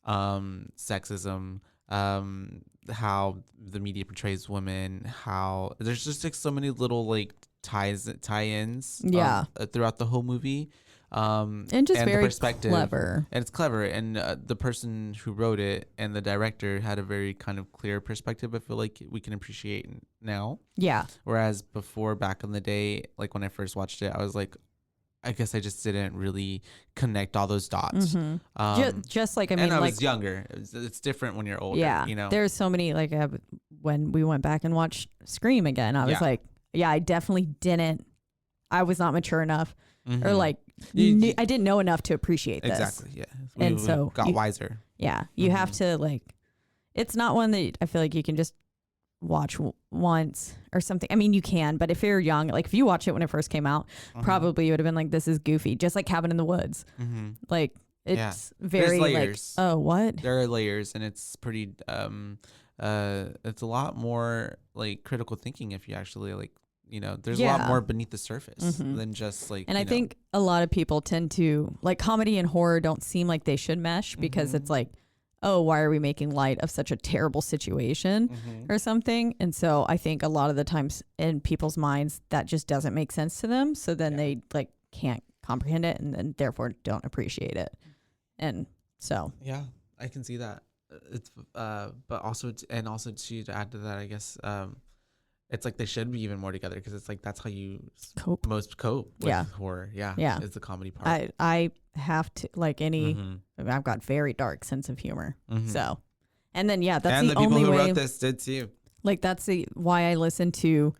sexism, how the media portrays women, how there's just like so many little like tie-ins throughout the whole movie. And just and very the perspective, clever. and it's clever, and the person who wrote it and the director had a very kind of clear perspective. I feel like we can appreciate now, Yeah. whereas before, back in the day, like when I first watched it, I was like, I guess I just didn't really connect all those dots. Just like, I mean, and I like, was younger. It's different when you're older. yeah, you know. there's so many, like, when we went back and watched Scream again, I was like, yeah, I definitely didn't, I was not mature enough, or like, I didn't know enough to appreciate this. Exactly. Yeah. And we so got wiser. Yeah, you have to, like, it's not one that I feel like you can just watch once or something. I mean, you can, but if you're young, like if you watch it when it first came out, probably you would have been like, this is goofy, just like Cabin in the Woods. Like, it's very like, oh, what? There are layers, and it's pretty it's a lot more like critical thinking if you actually like, you know, there's a lot more beneath the surface than just like, and I think a lot of people tend to like comedy and horror don't seem like they should mesh because it's like, oh, why are we making light of such a terrible situation or something? And so I think a lot of the times in people's minds that just doesn't make sense to them. So then they like can't comprehend it and then therefore don't appreciate it. And so yeah, I can see that. It's but also to add to that, I guess it's like they should be even more together because it's like that's how you cope with horror. Yeah, it's the comedy part. I have to like any. I've got very dark sense of humor. So, and then that's and the people only who way. wrote this did too. Like that's why I listen to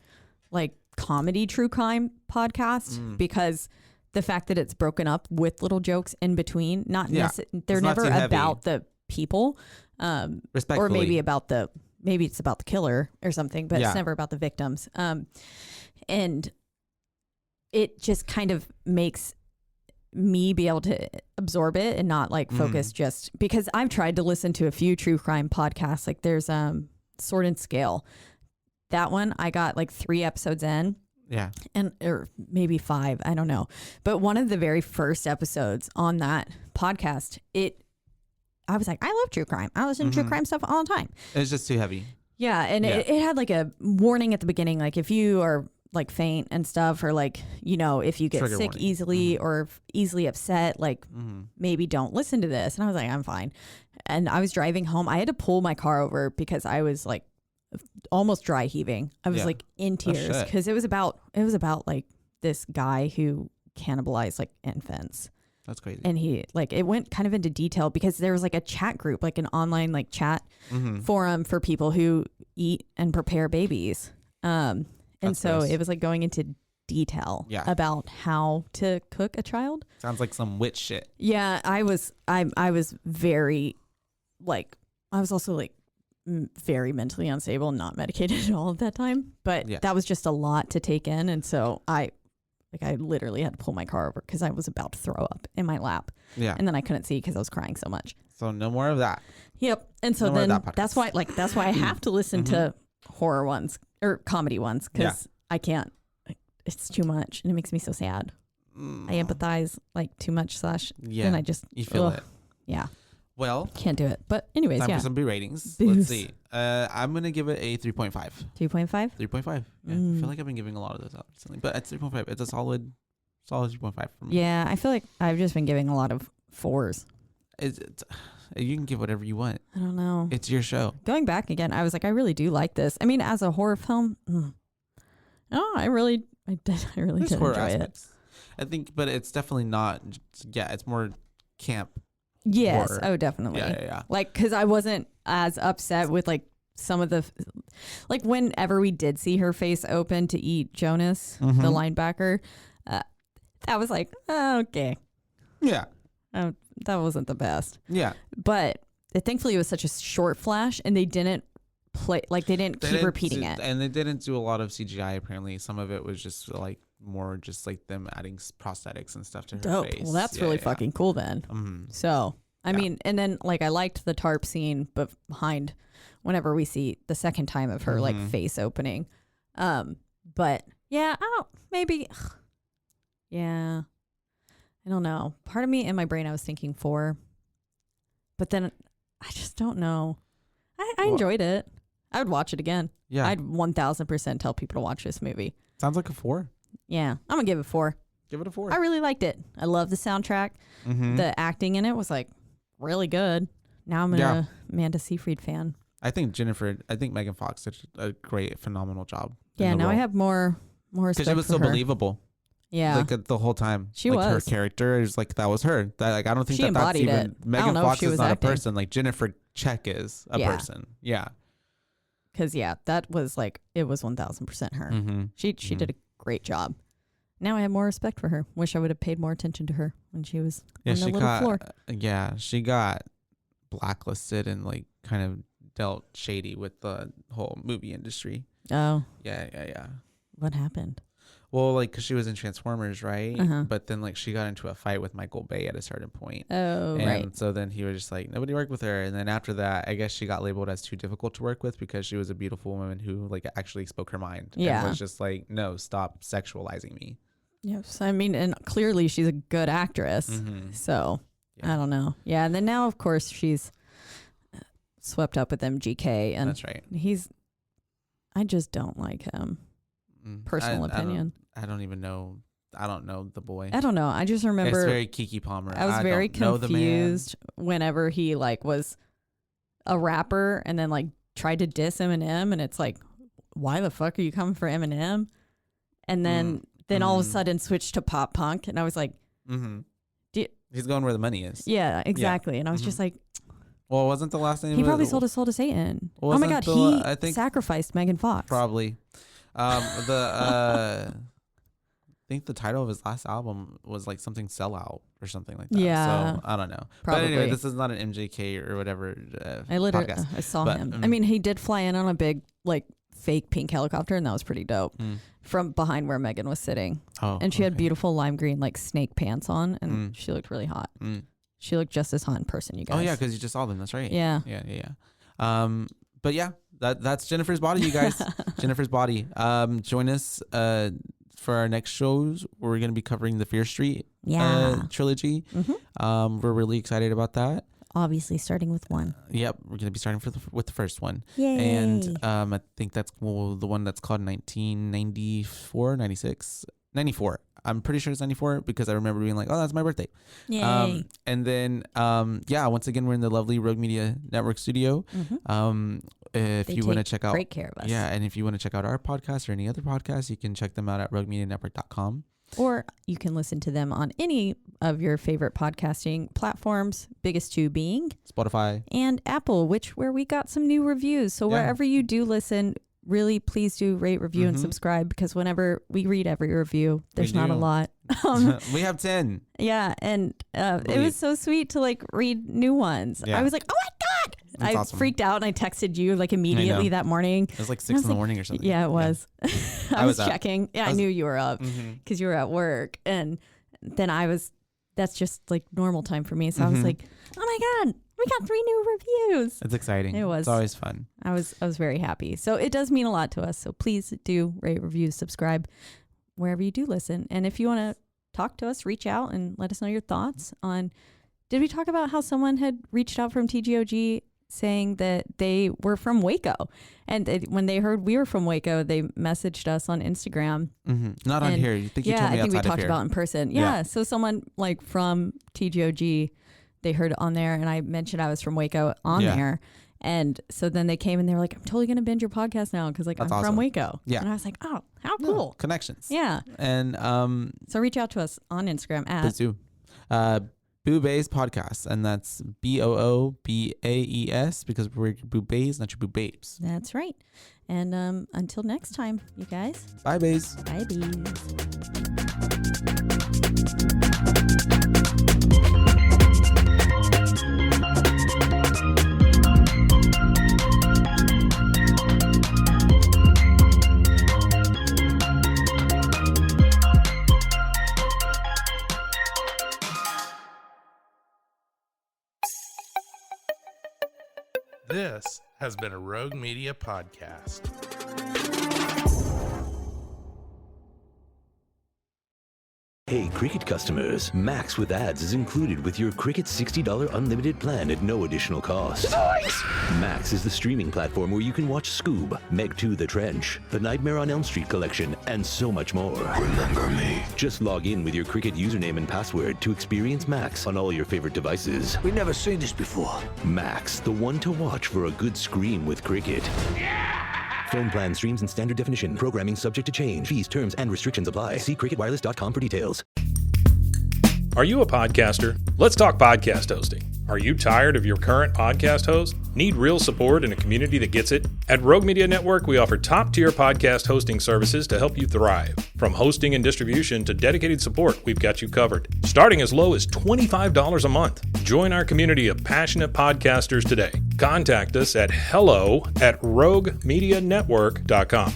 like comedy true crime podcasts because the fact that it's broken up with little jokes in between, they're never about the people, or maybe maybe it's about the killer or something, but it's never about the victims. And it just kind of makes me be able to absorb it and not like focus just because I've tried to listen to a few true crime podcasts. Like there's Sword and Scale. That one I got like 3 episodes in. Yeah. Or maybe 5, I don't know. But one of the very first episodes on that podcast, I was like, I love true crime. I listen to true crime stuff all the time. It's just too heavy. Yeah. And it had like a warning at the beginning. Like if you are like faint and stuff, or like, you know, if you get Trigger sick warning. easily or easily upset, like maybe don't listen to this. And I was like, I'm fine. And I was driving home. I had to pull my car over because I was like almost dry heaving. I was like in tears because it was about like this guy who cannibalized like infants. That's crazy. And he like it went kind of into detail because there was like a chat group, like an online like chat forum for people who eat and prepare babies. And so it was like going into detail about how to cook a child. Sounds like some witch shit. Yeah, I was very like I was also like very mentally unstable and not medicated at all at that time. But that was just a lot to take in, and so I literally had to pull my car over because I was about to throw up in my lap. Yeah. And then I couldn't see because I was crying so much. So no more of that. Yep. And so then that's why I have to listen to horror ones or comedy ones because I can't. It's too much and it makes me so sad. I empathize like too much and I just you feel it. Yeah. Well, can't do it. But anyways, time for some B ratings. Booze. Let's see. I'm gonna give it a 3.5. 3.5. 3.5. Yeah, I feel like I've been giving a lot of those out recently, but at 3.5, it's a solid 3.5 for me. Yeah, I feel like I've just been giving a lot of 4s. You can give whatever you want. I don't know. It's your show. Going back again, I was like, I really do like this. I mean, as a horror film, I really did enjoy aspects. I think, but it's definitely not. It's more camp. Yes. Horror. Oh, definitely. Yeah. Like, because I wasn't as upset with like some of the, like whenever we did see her face open to eat Jonas, the linebacker, that was like, oh, okay. Yeah. That wasn't the best. Yeah. But thankfully it was such a short flash and they didn't keep repeating it. And they didn't do a lot of CGI apparently. Some of it was just like more just like them adding prosthetics and stuff to her face. Well, that's really fucking cool then. So, I mean, and then like I liked the tarp scene, but behind whenever we see the second time of her like face opening. But yeah, I don't know. Part of me in my brain, I was thinking 4, but then I just don't know. I enjoyed it. I would watch it again. Yeah. I'd 1000% tell people to watch this movie. Sounds like a 4. Yeah. I'm going to give it 4. Give it a 4. I really liked it. I love the soundtrack. The acting in it was like really good. Now I'm a Amanda Seyfried fan. I think Megan Fox did a great, phenomenal job. Yeah. Now I have more respect because it was so believable. Yeah. Like the whole time. She like was. Her character is like, that was her. That, like, I don't think she that's even, it. Megan Fox is not acting. a person. Like Jennifer Check is a person. Yeah. Because, that was like, it was 1000% her. She did a great job. Now I have more respect for her. Wish I would have paid more attention to her when she was on the little floor. Yeah. She got blacklisted and like kind of dealt shady with the whole movie industry. Oh. Yeah. What happened? Well, like, because she was in Transformers, right? But then, like, she got into a fight with Michael Bay at a certain point. Oh, right. And so then he was just like, nobody worked with her. And then after that, I guess she got labeled as too difficult to work with because she was a beautiful woman who, like, actually spoke her mind. Yeah. And was just like, no, stop sexualizing me. Yes. I mean, and clearly she's a good actress. So, I don't know. Yeah. And then now, of course, she's swept up with MGK. And that's right. I just don't like him. Personal opinion. I don't even know. I don't know the boy. I don't know. I just remember it's very Kiki Palmer. I was very confused whenever he like was a rapper and then like tried to diss Eminem, and it's like, why the fuck are you coming for Eminem? And then all of a sudden switched to pop punk, and I was like, he's going where the money is. Yeah, exactly. And I was just like, well, wasn't the last name? He probably sold his soul to Satan. Oh my God, I think sacrificed Megan Fox. Probably. I think the title of his last album was like something Sellout or something like that. Yeah. So I don't know. Probably. But anyway, this is not an MJK or whatever podcast. I saw him. I mean, he did fly in on a big like fake pink helicopter, and that was pretty dope. From behind where Megan was sitting. Oh, and she had beautiful lime green like snake pants on, and she looked really hot. She looked just as hot in person, you guys. Oh yeah, because you just saw them. That's right. Yeah. But yeah, that's Jennifer's Body, you guys. Jennifer's Body. Join us for our next shows. We're going to be covering the Fear Street trilogy. We're really excited about that. Obviously, starting with 1. Yep, we're going to be starting with the first one. Yay. And I think that's the one that's called 1994, 96, 94. I'm pretty sure it's 94 because I remember being like, oh, that's my birthday. Yay. And then, once again, we're in the lovely Rogue Media Network studio. If you want to check out, great care of us. Yeah, and if you want to check out our podcast or any other podcast, you can check them out at roguemedianetwork.com. Or you can listen to them on any of your favorite podcasting platforms, biggest 2 being Spotify and Apple, where we got some new reviews. So wherever you do listen, really please do rate, review, and subscribe, because whenever we read every review, there's not a lot. We have 10. Yeah, and it was so sweet to like read new ones. I was like, oh my God. That's I awesome. freaked out and I texted you like immediately that morning. It was like 6 in the morning or something. Yeah, it was. I was checking. Yeah, I knew you were up because you were at work. And then that's just like normal time for me. So I was like, oh my God, we got 3 new reviews. It's exciting. It was. It's always fun. I was very happy. So it does mean a lot to us. So please do rate, review, subscribe wherever you do listen. And if you want to talk to us, reach out and let us know your thoughts on, did we talk about how someone had reached out from TGOG saying that they were from Waco, and when they heard we were from Waco, they messaged us on Instagram. Not on here. You think you told me I think we outside of talked here. about in person. Yeah. So someone like from TGOG, they heard it on there, and I mentioned I was from Waco on there, and so then they came and they were like, "I'm totally gonna binge your podcast now because like That's I'm awesome. from Waco." Yeah. And I was like, "Oh, how cool!" Connections. Yeah. And so reach out to us on Instagram at please do. BooBaes Podcast, and that's BOOBAES because we're BooBaes, not your BooBabes. That's right. And until next time, you guys. Bye, baes. Bye, bees. This has been a Rogue Media podcast. Hey, Cricket customers, Max with ads is included with your Cricket $60 unlimited plan at no additional cost. Nice! Max is the streaming platform where you can watch Scoob, Meg 2 The Trench, The Nightmare on Elm Street collection, and so much more. Remember me. Just log in with your Cricket username and password to experience Max on all your favorite devices. We've never seen this before. Max, the one to watch for a good scream with Cricket. Yeah! Phone plan streams in standard definition. Programming subject to change. Fees, terms, and restrictions apply. See cricketwireless.com for details. Are you a podcaster? Let's talk podcast hosting. Are you tired of your current podcast host? Need real support in a community that gets it? At Rogue Media Network, we offer top-tier podcast hosting services to help you thrive. From hosting and distribution to dedicated support, we've got you covered. Starting as low as $25 a month. Join our community of passionate podcasters today. Contact us at hello@roguemedianetwork.com.